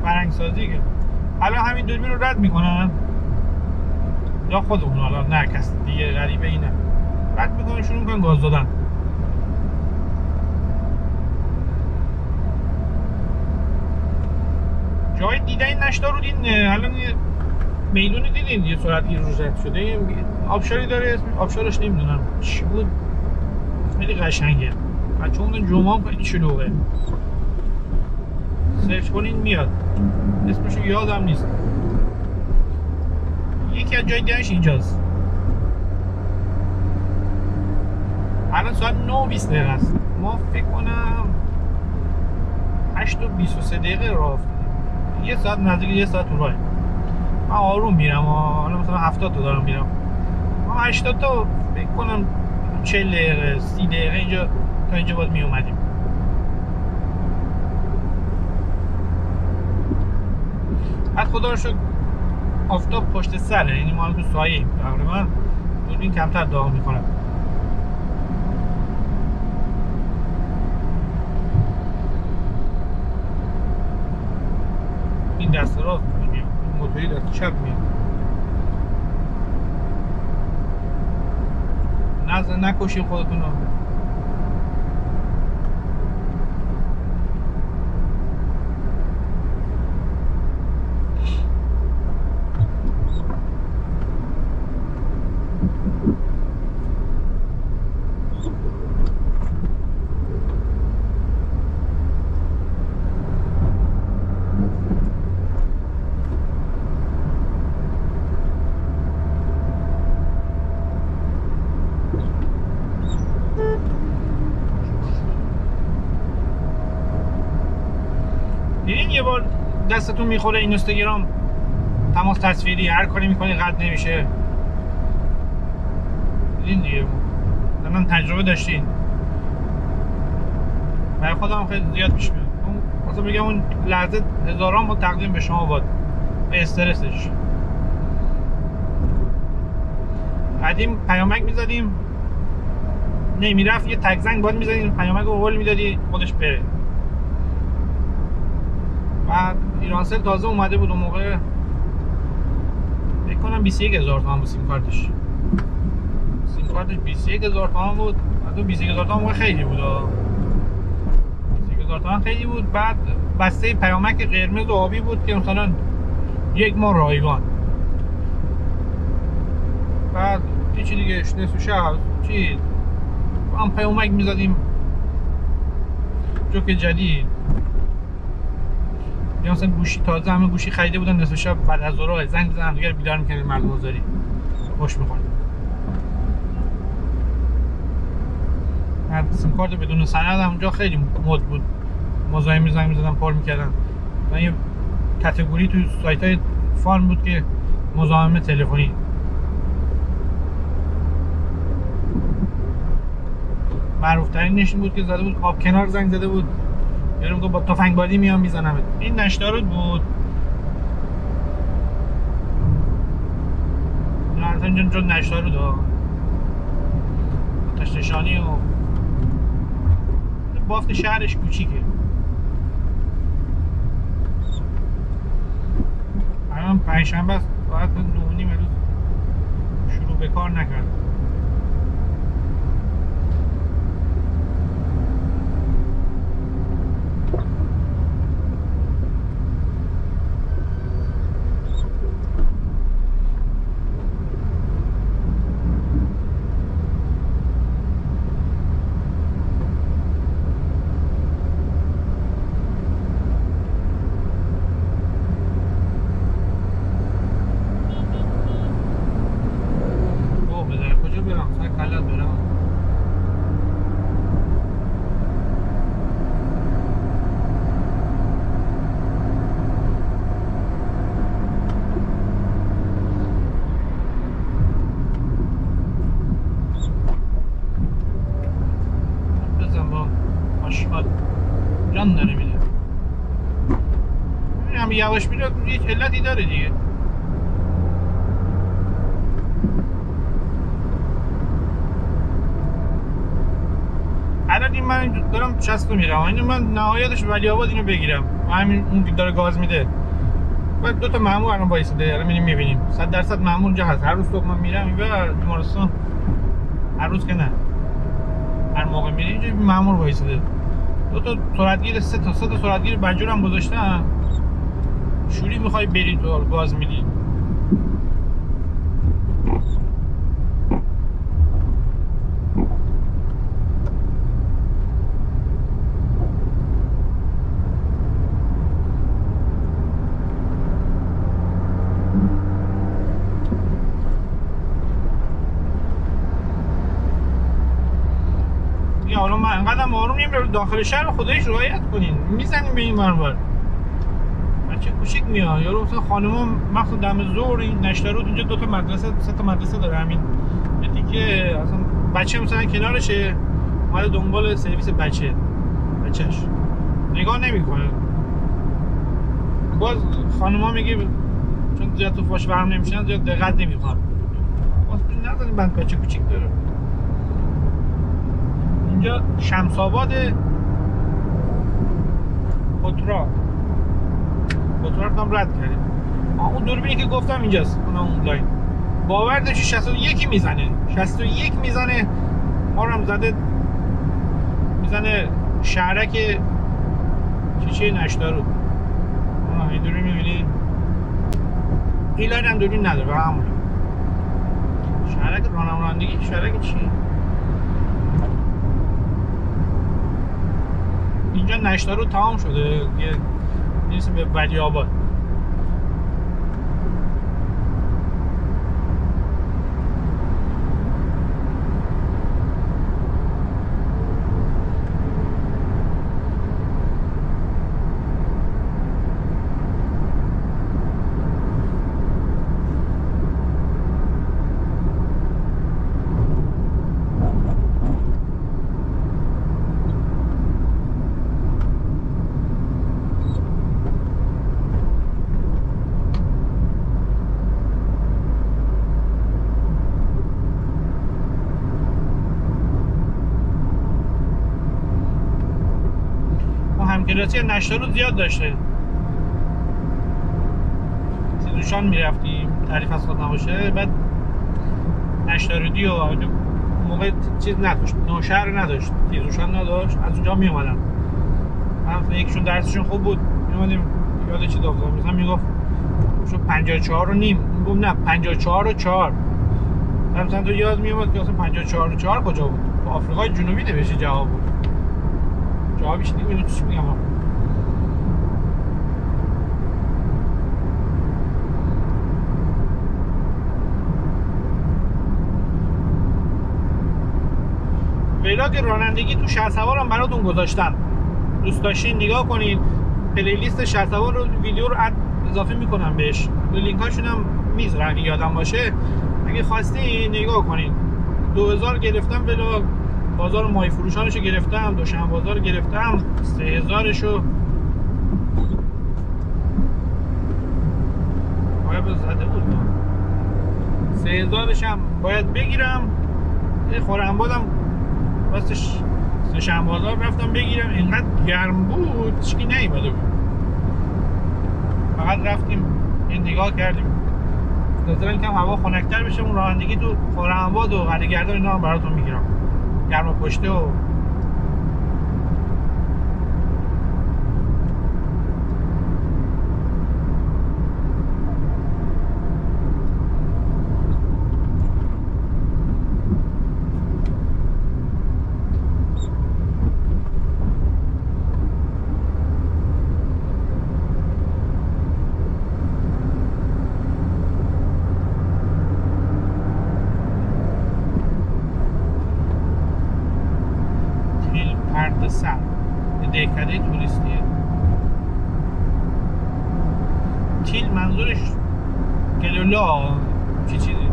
فرهنگ سازی که حالا همین دوربین رو رد میکنن یا خودمون، حالا نه کس دیگه غریبه اینه، رد میکنن شروع میکنن گاز دادن. جای دیدن این نشتارود این الان میدونی دیدین یه سرعت گیر روش رد شده، آبشاری داره، اسم آبشارش نمیدونم چی بود، خیلی قشنگه بچه اون جمعه هم خیلی شلوغه، سرچ کنین میاد، اسمشو یادم نیست. یکی از جای دیدنش اینجاست. الان ساعت 9:20 است، ما فکر کنم 8:23 راه افتادیم، یه ساعت نزدیک یه ساعت تو راه. من آروم میرم، حالا مثلا 70 تا دارم میرم، ما 80 تا فکر کنم 40 دقیقه 30 دقیقه اینجا تا اینجا باید می اومدیم. بعد خدا رو شکر آفتاب پشت سره، یعنی ما تو سایه ایم تقریبا، دوربین کمتر داغ میکنه. این دست راست میاد، موتوری دست چپ میاد. نکشید خودتون رو. یه بار دستتون میخوره اینستاگرام تماس تصویری هر کاری میکنی قد نمیشه، دیدین دیگه، من تجربه داشتین، برای خودم خیلی زیاد پیش میاد. مثلا بگم اون لحظه هزاران با تقدیم به شما باد به استرسش. قدیم پیامک میزدیم نمیرفت، یه تک زنگ باید میزدیم پیامک رو هول میدادی خودش بره. و ایرانسل تازه اومده بود اون موقع، فکر کنم 21,000 تومان بود سیم کارتش. سیم کارتش 21,000 تومان بود. حتی 21,000 تومان موقع خیلی بود. 21,000 $1000 تومان خیلی بود. بعد بسته پیامک قرمز و آبی بود که مثلا 1 ماه رایگان. بعد هیچی دیگه نصف شب چی هم پیامک میزدیم جوک جدید، یا مثلا گوشی تازه همه گوشی خریده بودن نصف شب بعد از ظهر زنگ می‌زدن دیگه بیدار می‌کردن مردم آزاری خوش می‌خوردن. بعد سیم کارت بدون سند هم اونجا خیلی مد بود، مزاحم زنگ می‌زدن پر می‌کردن. مثلا یه کاتگوری تو سایت‌های فان بود که مزاحم تلفنی. معروف ترین نشین بود که زده بود آب کنار زنگ زده بود، یارو میگه با تفنگ بادی میام میزنم. این نشتارود بود. نه اصلا اینجا نشتارود ها، آتش نشانی و بافت شهرش کوچیکه. الان پنجشنبه است، ساعت 9:30 روز شروع به کار نکرد. جان داره میده. هم یواش میره یک علتی داره دیگه. الان این من دارم 60 میرم، این من نهایتش ولی آباد اینو بگیرم، همین اون داره گاز میده. بعد دو تا مامور الان وایساده، الان میبینیم 100% مامور اونجا هست. هر روز صبح من میرم اینجا بیمارستان، هر روز که نه، هر موقع میره اینجا مامور وایساده. دو تا سرعتگیر، سه تا سرعتگیر بجور هم گذاشتم. شوری میخوای بری تو گاز میدی. حالا من انقدرم آروم نیم داخل شهر خودش رعایت کنین، میزنیم به این منور. بچه کوچیک میاد یارو مثلا خانوما مخصوصا دم ظهر این نشترود اینجا دو تا مدرسه، سه تا مدرسه داره، همین دیگه اصلا بچه مثلا کنارشه اومده دنبال سرویس بچهش نگاه نمیکنه. باز خانوما میگه چون زیاد تو فاش برم نمیشن زیاد دقت نمیکنن. باز نذارین بند بچه کوچیک داره. اینجا شمس آباد پترا هم رد کردیم. اون دوربینی که گفتم اینجاست، اون اونلاین باور داشتی 61 میزنه ما رو هم زده میزنه شهرک چیچه نشتارو. این دوربین میبینی این لاین هم دوربین نداره به همون شهرک رانندگی. شهرک چی؟ اینجا نشتارو تمام شده، میرسیم به ولی آباد. همکلاسی نشتارو زیاد داشته. تیزوشان میرفتیم تعریف از خود نباشه، بعد نشتارودی و موقع چیز نداشت، نوشهر نداشت، تیزوشان نداشت، از اونجا می اومدم مثلا یکشون درسشون خوب بود میومدیم یاد چی دافتم مثلا میگفت شو 54 و نیم میگم نه 54 و 4 مثلا تو یاد میومد که اصلا 54 و 4 کجا بود تو آفریقای جنوبی نوشته جواب بود جوابش دیگه اینو چی میگم ولاگ رانندگی تو شهرسوارم براتون گذاشتم دوست داشتین نگاه کنین پلیلیست شهرسوار رو ویدیو رو اضافه میکنم بهش لینک هاشون هم میذارم اگه یادم باشه اگه خواستین نگاه کنین 2000 گرفتم ولاگ بازار مای فروشانشو گرفتم دوشنبه بازار گرفتم 3000 شو باید زده بود 3000 هم باید بگیرم یه خورم بادم راستش سه‌شنبه بازار رفتم بگیرم اینقدر گرم بود هیچکی نیومده بود فقط رفتیم این نگاه کردیم نظرم کم هوا خنک‌تر بشه اون رانندگی تو خرم‌آباد و قلعه‌گردان اینا رو براتون میگیرم گرم پشته و سر به دهکده توریستیه تیل منظورش گلولا چی چیزی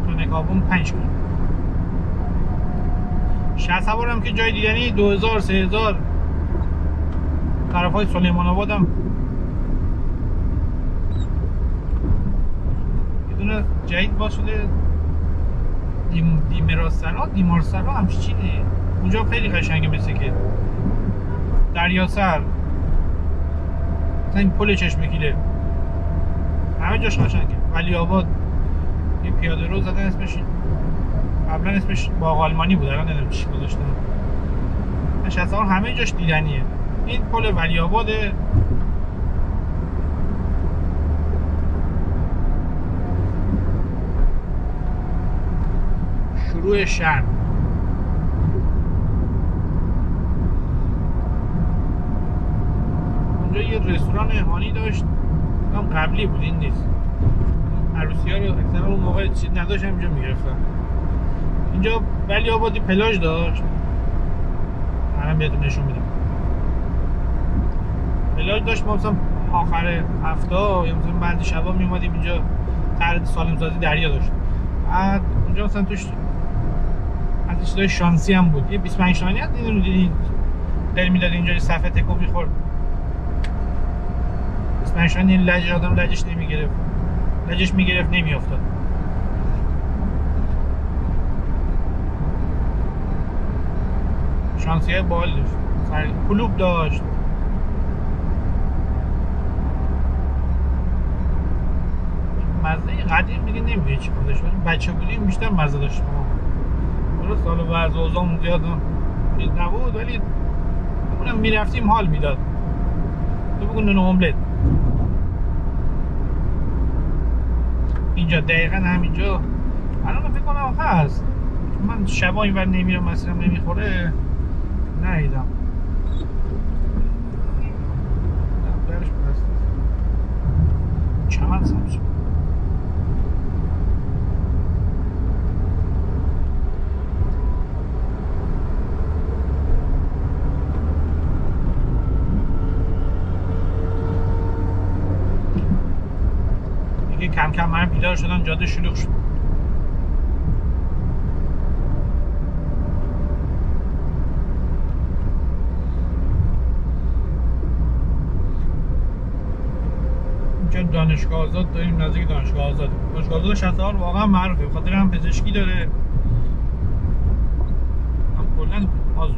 تو نکابون 5 کن شهرسوارم که جای دیدنی 2000 3000 طرف های سلیمان آباد هم یه دونه جدید باز شده دیمارسلا همچی چیزی اونجا خیلی قشنگه مثل که دریاسر مثلا این پل چشمگیره همه جاش قشنگه ولی آباد یه پیاده رو زدن اسمش قبلا اسمش باغ آلمانی بود الان نمیدونم چی گذاشتن شهرسوار همه جاش دیدنیه این پل ولی آباده شروع شهر اونجا یه رستوران هانی داشت هم قبلی بود این نیست عروسی ها رو اکثرا اون موقع چیز نداشت همینجا میگرفتن اینجا ولی آبادی پلاژ داشت الان بهتون نشون میدم پلاژ داشت ما مثلا آخر هفته یا مثلا بعد شبا میومدیم اینجا طرح سالم سازی دریا داشت بعد اونجا مثلا توش از چیزای شانسی هم بود یه 25 تومانی هست دیدین دل میداد اینجا یه صفحه تکو میخورد 25 تومانی لج آدم لجش نمیگرفت لجش میگرفت نمیافتاد شانسی های بال داشت کلوب داشت مزه قدیم دیگه نمیدونی چی بودش بچه بودیم بیشتر مزه داشت درست سال ورز و اوزامون زیاد چیز نبود ولی اونم میرفتیم حال میداد تو بگو نون املت اینجا دقیقا همینجا الان فکر کنم هست من شبا این ور نمیرم مسیرم نمیخوره ندیدم درش بست چمن سمسون کم کم من بیدار شدم جاده شلوغ شد اینجا دانشگاه آزاد داریم نزدیک دانشگاه آزاد شهرسوار واقعا معروفه بخاطر هم پزشکی داره هم کلا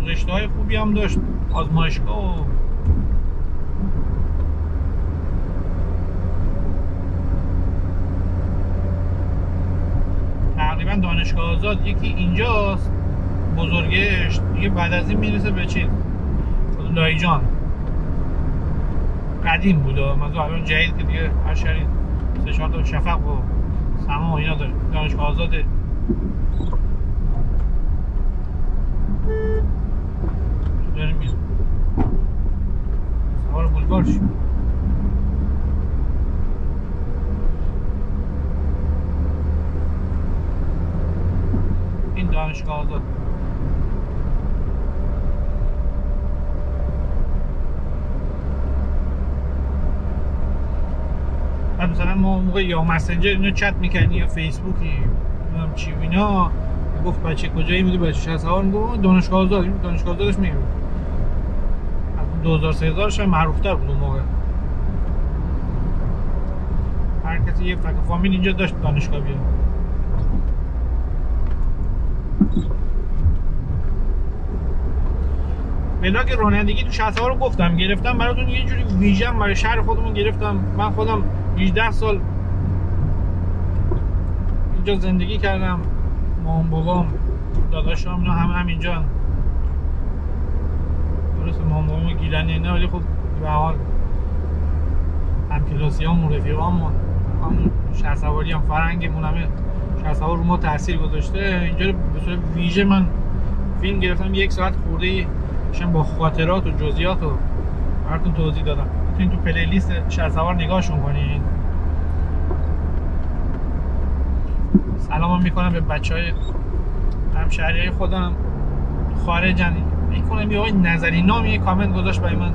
رشته‌های خوبی هم داشت آزمایشگاه و تقریبا دانشگاه آزاد یکی اینجاست بزرگش دیگه بعد از این میرسه به چیز لایجان. قدیم بوده مثلا الان جدید که دیگه هر شهری 3-4 تا شفق و سما و اینا داره. دانشگاه آزاده. داریم میرم سوار بولوار شد. این دانشگاه آزاد. بعد مثلا ما موقع یا مسنجر اینا چت میکنی یا فیسبوکی نمیدونم چی و اینا گفت بچه کجایی میگه بچه شهسوار میگه دانشگاه آزاد. دانشگاه آزادش میگه 2000 3000 معروفتر بود اون موقع. هر کسی یه فک فامیل اینجا داشت دانشگاه بیاد. ولاگ رانندگی تو شهسوار رو گفتم گرفتم براتون یه جوری ویژن برای شهر خودمون گرفتم. من خودم 18 سال اینجا زندگی کردم. مامان بابام داداشام اینا همینجا. درسته مامان بابام گیلنی نه ولی خب به حال همکلاسیامون رفیقامون همون شهسواری هم فرهنگمون همه شهسوار رو ما تاثیر گذاشته. اینجا به صورت ویژه من فیلم گرفتم 1 ساعت خورده شم با خاطرات و جزئیات رو براتون توضیح دادم. میتونید تو پلی لیست شهسوار نگاهشون کنین. سلام میکنم به بچهای همشهری خودم خارجن. میکنم یه آقای نظری نامی یه کامنت گذاشت برای من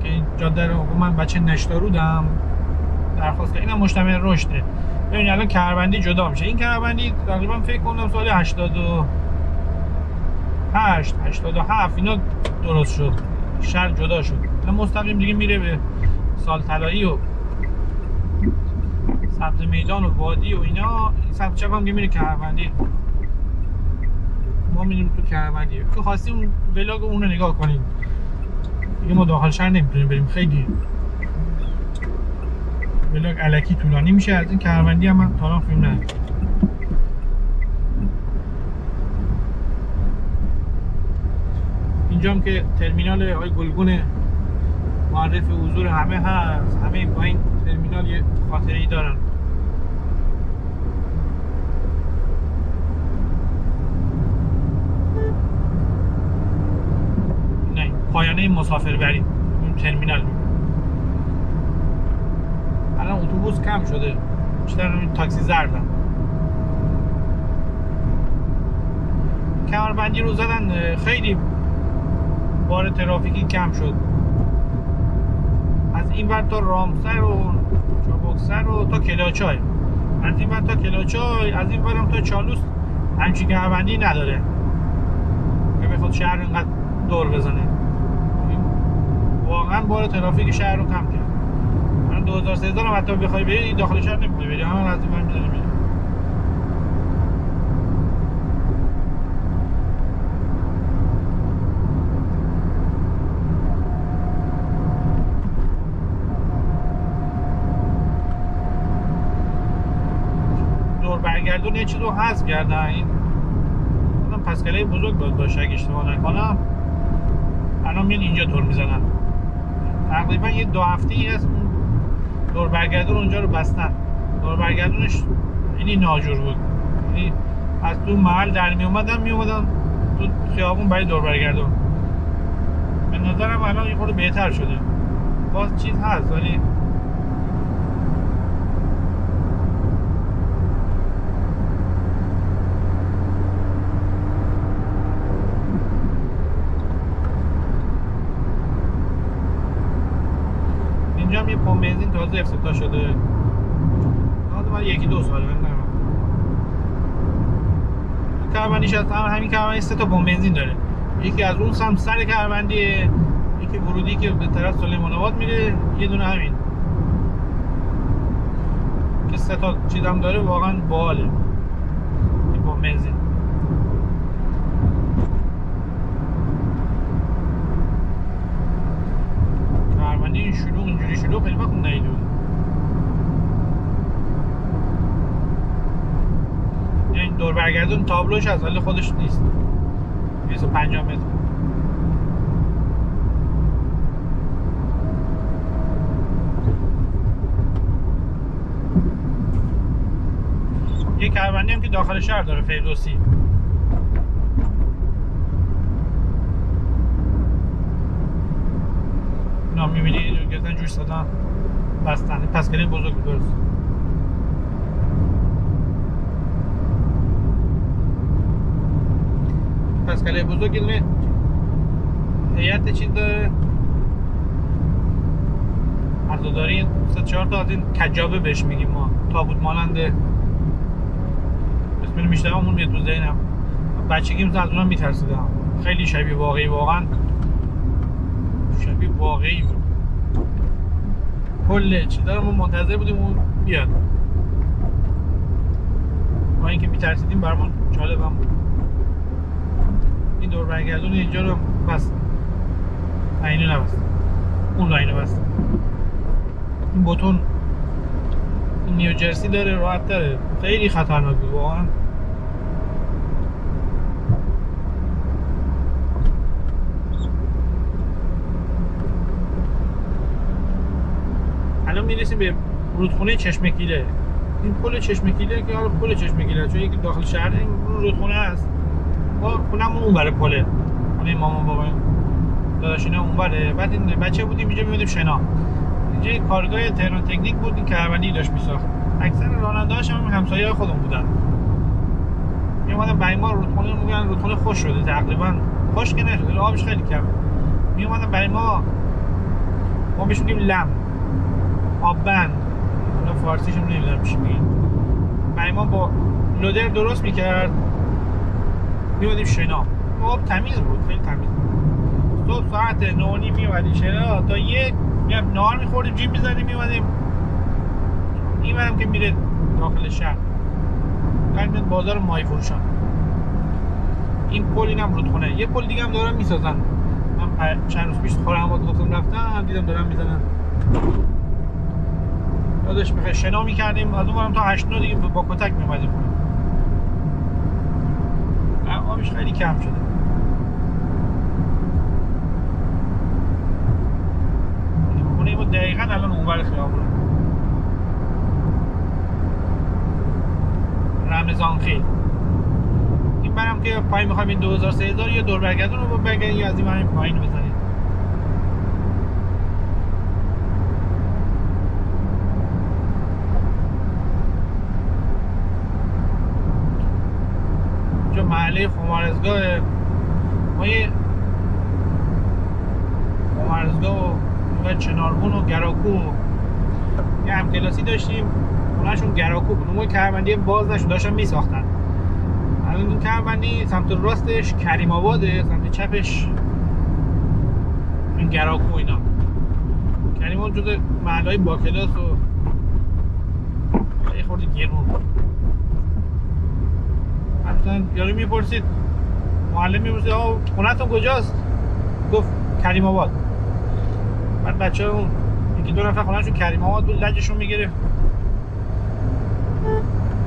که این جاده رو من بچه نشتارودم درخواست که اینم مجتمع رشده. ببینید الان کمربندی جدا میشه. این کمربندی تقریبا فکر کنم سال 88 87 اینا درست شد. شهر جدا شد. الان مستقیم دیگه میره به سال طلایی و سبز میدان و وادی و اینا. این سمت چپ هم میره کمربندی. ما میریم تو کمربندی. که خواستیم ولاگ اون رو نگاه کنیم. دیگه ما داخل شهر نمیتونیم بریم. خیلی ولاگ الکی طولانی میشه. از این کمربندی هم من تا الان فیلم ندیدم. اینجا هم که ترمینال آقای گلگون معرف حضور همه هست. همه با این ترمینال یه خاطره ای دارن. نه پایانه مسافربری این ترمینال. الان اتوبوس کم شده بیشتر این تاکسی زردن. کمربندی رو زدن خیلی بار ترافیکی کم شد. از این ور تا رامسر و چابکسر و تا کلاچای. از این ور تا کلاچای از این ورم تا چالوس همچین کمربندی نداره که بخواد شهر اینقدر دور بزنه. واقعا بار ترافیک شهر رو کم کرد. الان 2000 3000 هم حتی بخوای بری داخل شهر نمیتونی بری. همون از این ور میذاری میری. برگردون یه چیز رو حذف کردن. این پسکله بزرگ باشه اگه اشتباه نکنم. الان میان اینجا دور میزنن. تقریبا یه 2 هفته‌ای هست دور برگردون اونجا رو بستن. دور برگردونش اینی ناجور بود. یعنی از تو محل در می اومدن تو خیابون برای دور برگردون. به نظرم الان یه خورده بهتر شده. باز چیز هست ولی اینجا هم یه پمپ بنزین تازه افتتاح شده. من 1-2 ساله نمیدونم. کمربندیش هست همین کمربندی 3 تا پمپ بنزین داره. یکی از اون سمت سر کمربندیه، یکی ورودی که به طرف سلیمان آباد میره، یه دونه همین که 3 تا چیزام داره. واقعا باحاله این پمپ بنزین. کمربندی شلوغ اینجوری شلوغ خیلی وقت ندیدم. یعنی دور برگردون تابلوش هست ولی خودش نیست. 250 متر. یه کاروانی هم که داخل شهر داره، فردوسی. اینا میبینی گفتن جوش دادن بستن. پسکله بزرگ درست. پسکله بزرگ یه دونه هیئت چیز داره، عزاداری 3-4 تا از این کجابه بهش میگیم ما، تابوت ماننده. اسم میشتم میاد تو ذهنم. بچگیم از اونها میترسیدم. خیلی شبیه واقعی، واقعا شبیه واقعی بود. کل چیزا ما منتظر بودیم اون بیاد. ما اینکه میترسیدیم برامون جالب هم بود. این دور برگردون اینجا رو بس اینو نبست، اون لاینو بست. این بوتون این نیوجرسی داره، راحت تره. خیلی خطرناک بود واقعا. الان میرسیم به رودخونه چشمکیله. این پل چشمکیله که حالا پل چشمکیله چون یکی داخل شهر، این رودخونه است. ما خونمون اون بره پله، خونه مامان بابا داداش اینا اون بره. بعد این بچه بودیم اینجا میمدیم شنا. اینجا کارگاه تهران تکنیک بود، این کاروانی داشت میساخت. اکثر راننده‌هاش هم همسایه‌های خودمون بودن. میومدن برای ما رودخونه رو میگن رودخونه خوش شده، تقریبا خوش که نشده، آبش خیلی کمه. میومدن برای ما بهش میگیم لم، آببند، اونا فارسیشون نمیدونم چی میگن. برای ما با لودر درست میکرد، میومدیم شنا. آب تمیز بود، خیلی تمیز بود. صبح ساعت 9:30 میومدیم شنا تا 1 نهار میخوردیم، جیب میزدیم میومدیم. این برم که میره داخل شهر، میاد بازار ماهی فروشان. این پل اینم رودخونه. یه پل دیگه هم دارن میسازن. من چند روز پیش خرم‌آباد گفتم رفتم دیدم دارن میزنن. یادش بخیر شنا میکردیم از اون برم تا 8-9 دیگه با کتک میومدیم. آبش خیلی کم شده. خونه ما دقیقاً الان اونور خیابون رمضان خیل. این برم که پایین میخوایم این 2000-3000 یا دور برگردون رو بگیریم یا از این برم پایین بزنیم. جو محله خمارزگاه ما، یه خمارزگاه و چناربون و گراکو یه همکلاسی داشتیم، اوناشون گراکو بود. اون کاربندی باز نشد، داشتن میساختن. الان این کاربندی سمت راستش کریم آباده، سمت چپش این گراکو. اینا کریم آباد جز محلهای با کلاس و یه خورده گرون. مثلا یارو میپرسید، معلم میپرسید آقا خونتون کجاست؟ گفت کریم آباد. بعد بچه‌ها اون یکی دو نفر خونه‌شون کریم آباد بود، لجشون میگرفت.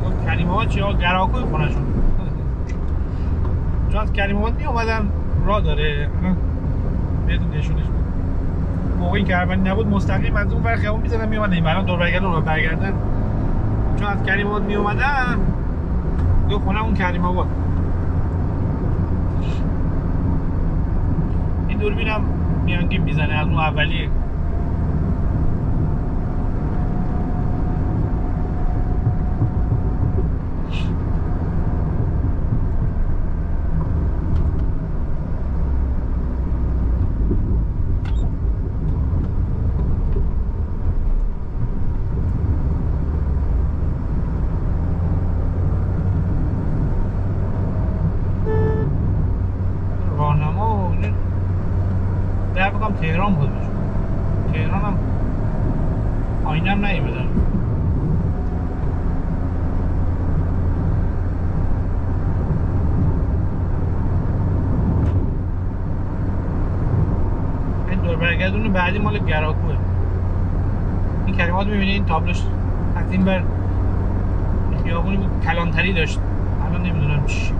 گفت کریم آباد چیه؟ گراکوی خونه‌شون. چون از کریم آباد میومدن راه داره، بهتون نشونش میدم. موقعی که اول نبود مستقیم از اون ور خیابون می‌زدن میومدن. الان دور برگردن رو برگردن. چون از کریم آباد میومدن دو خونه اون کریم آباد. این دوربینم میانگین میزنه از اون اولیه. تهران بود. تهران هم آینه هم نیبودن. این دور برگردون بعدی مال گراکوه. این کریمات میبینی این تابلوش از این بر خیابونی بود کلانتری داشت الان نمیدونم چی.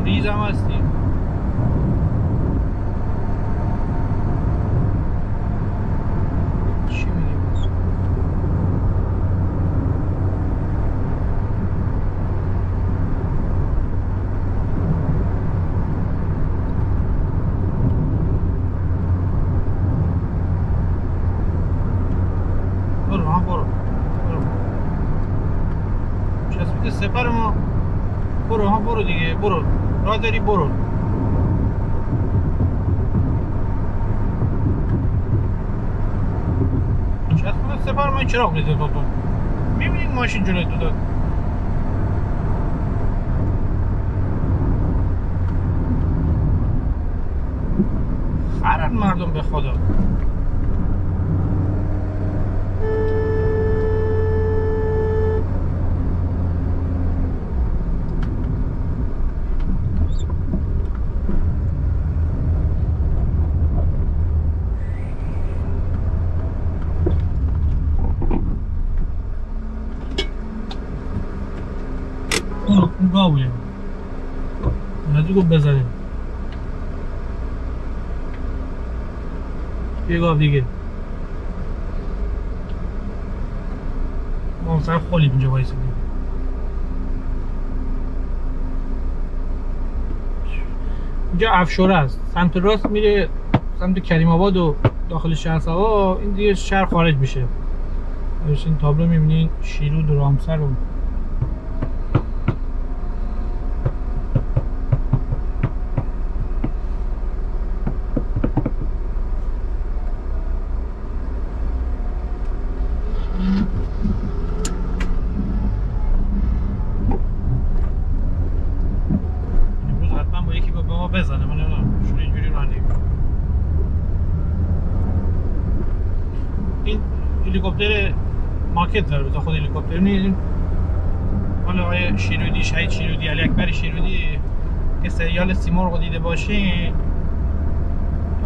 ریزم هستی چی میگی بس؟ برو چسبید سپر ما. برو دیگه، برو راه داری، برو. چسبید سپر ما. چراغ ریزه تو میبینید ماشین جلوی تو داد. خرن مردم به خدا. اون گاویه نزدیک بزنیم. یه گاو دیگه. ما سر خولیم اینجا بایستیم. اینجا افشوره است، سمت راست میره سمت کریم آباد و داخل شهرسوار. این دیگه شهر خارج میشه. این تابلو میبینین شیرود و رامسر و بزنه. من نمیدونم شون اینجوری رانندگی میکنه. این هلیکوپتر ماکت داره، تا خود هلیکوپتر نیست. حالا آقای شیرودی، شهید شیرودی، علی اکبر شیرودی که سریال سیمرغ دیده باشین،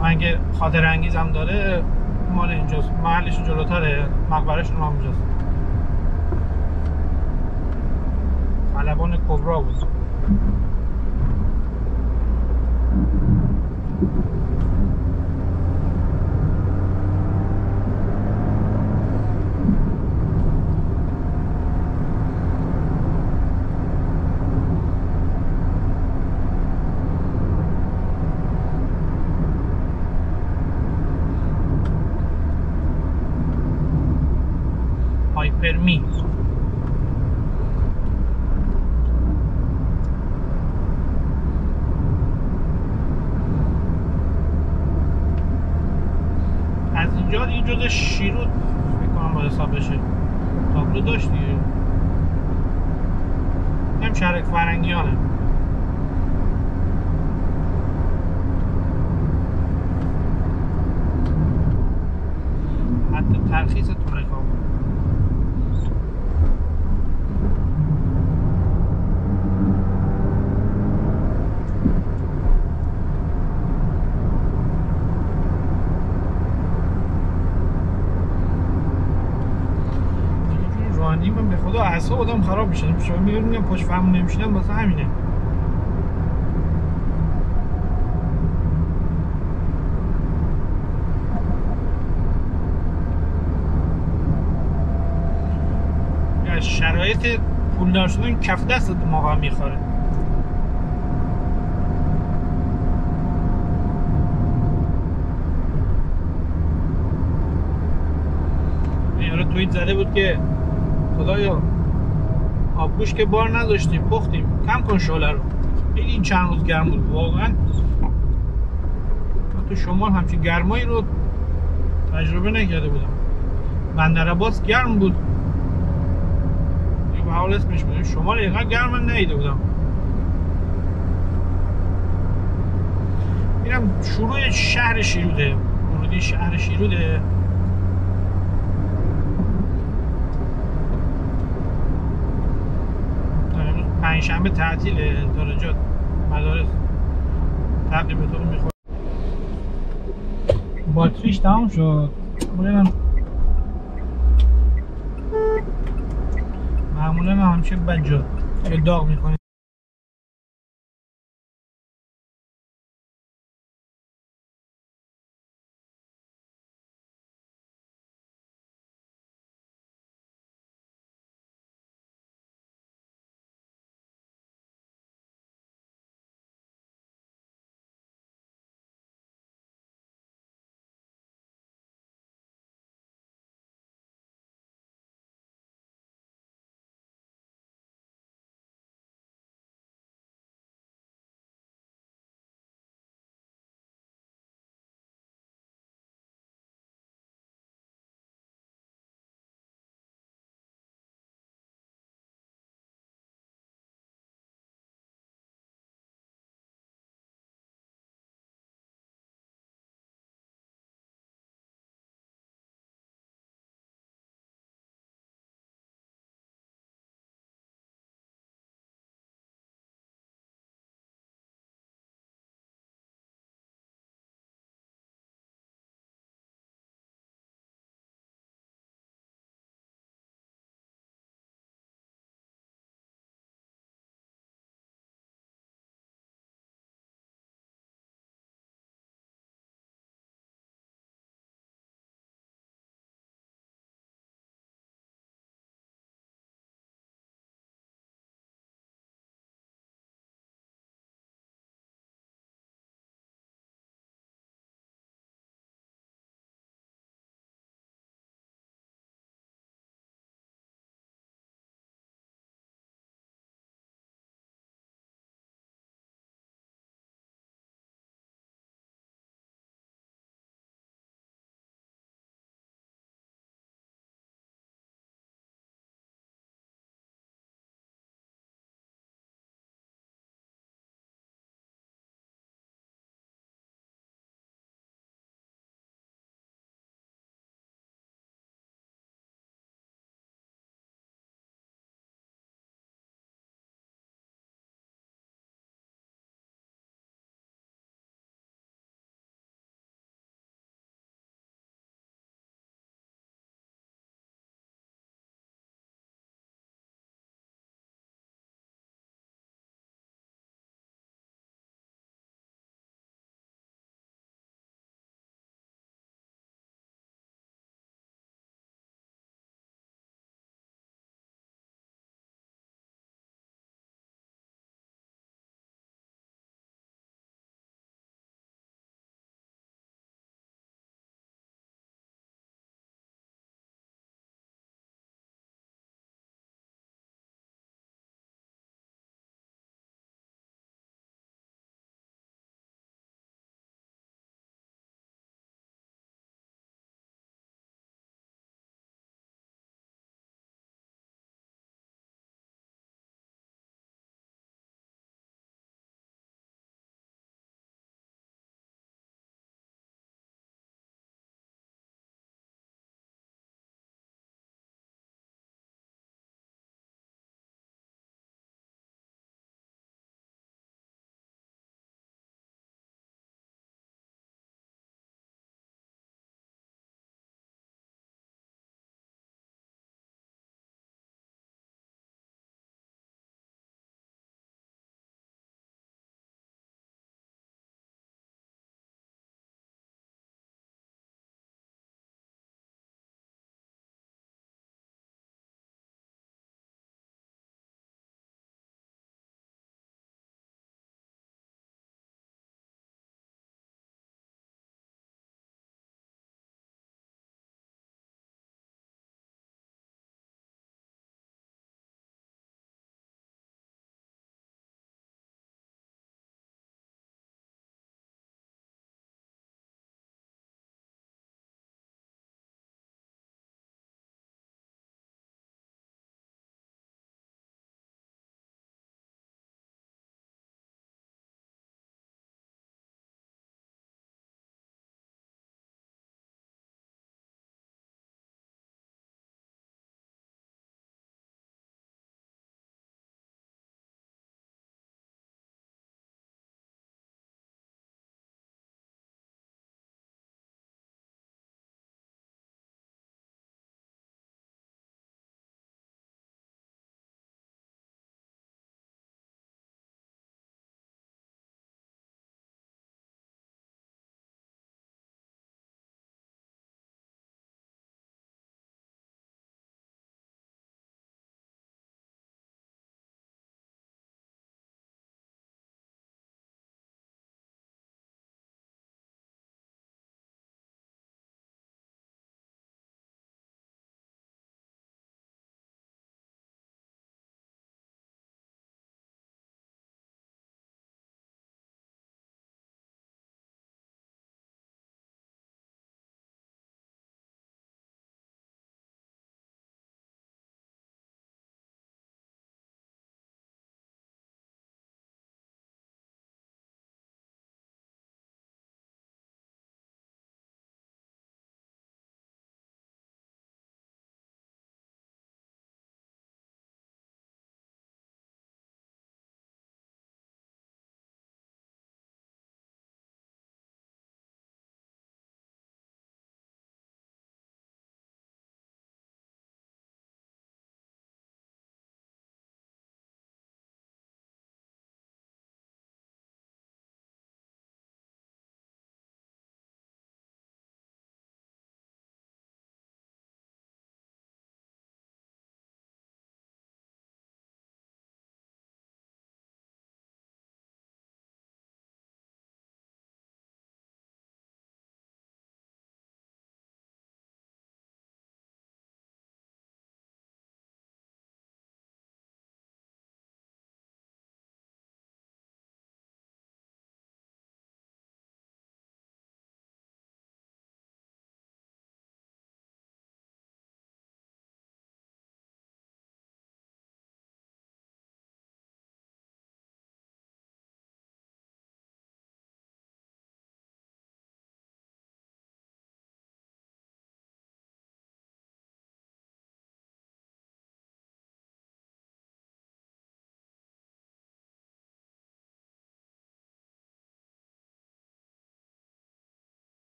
آهنگ خاطر انگیز هم داره، مال اینجاست. محلش جلوتره، مقبرشون هم اونجاست. خلبان کبرا بود. هایپرمی از اینجا دیگه جز شیرود فکر کنم باید حساب بشه. تابلو داشت دیگه. هم شهرک فرنگیانه. حتی ترخیص تونه کام من به خدا اعصاب آدم خراب میشه. شما میگم پشت فرمون نمیشینم واسه همینه. یا شرایط پولدار شدن کف دست موقع میخوره. یارو توییت زده بود که خدایا آبگوش که بار نداشتیم پختیم، کم کن شعله رو. خیلی این چند روز گرم بود واقعا. تو شمال همچین گرمایی رو تجربه نکرده بودم. بندر عباس گرم بود، یه به حال اسمش بود. شمال اینقدر گرم من ندیده بودم. اینم شروع شهر شیروده، ورودی شهر شیروده. امروز پنجشنبه تعطیله، درجات مدارس تقریبا رو میخواد. باتریش تمام شد. معمولا همیشه بجا داغ میکنه.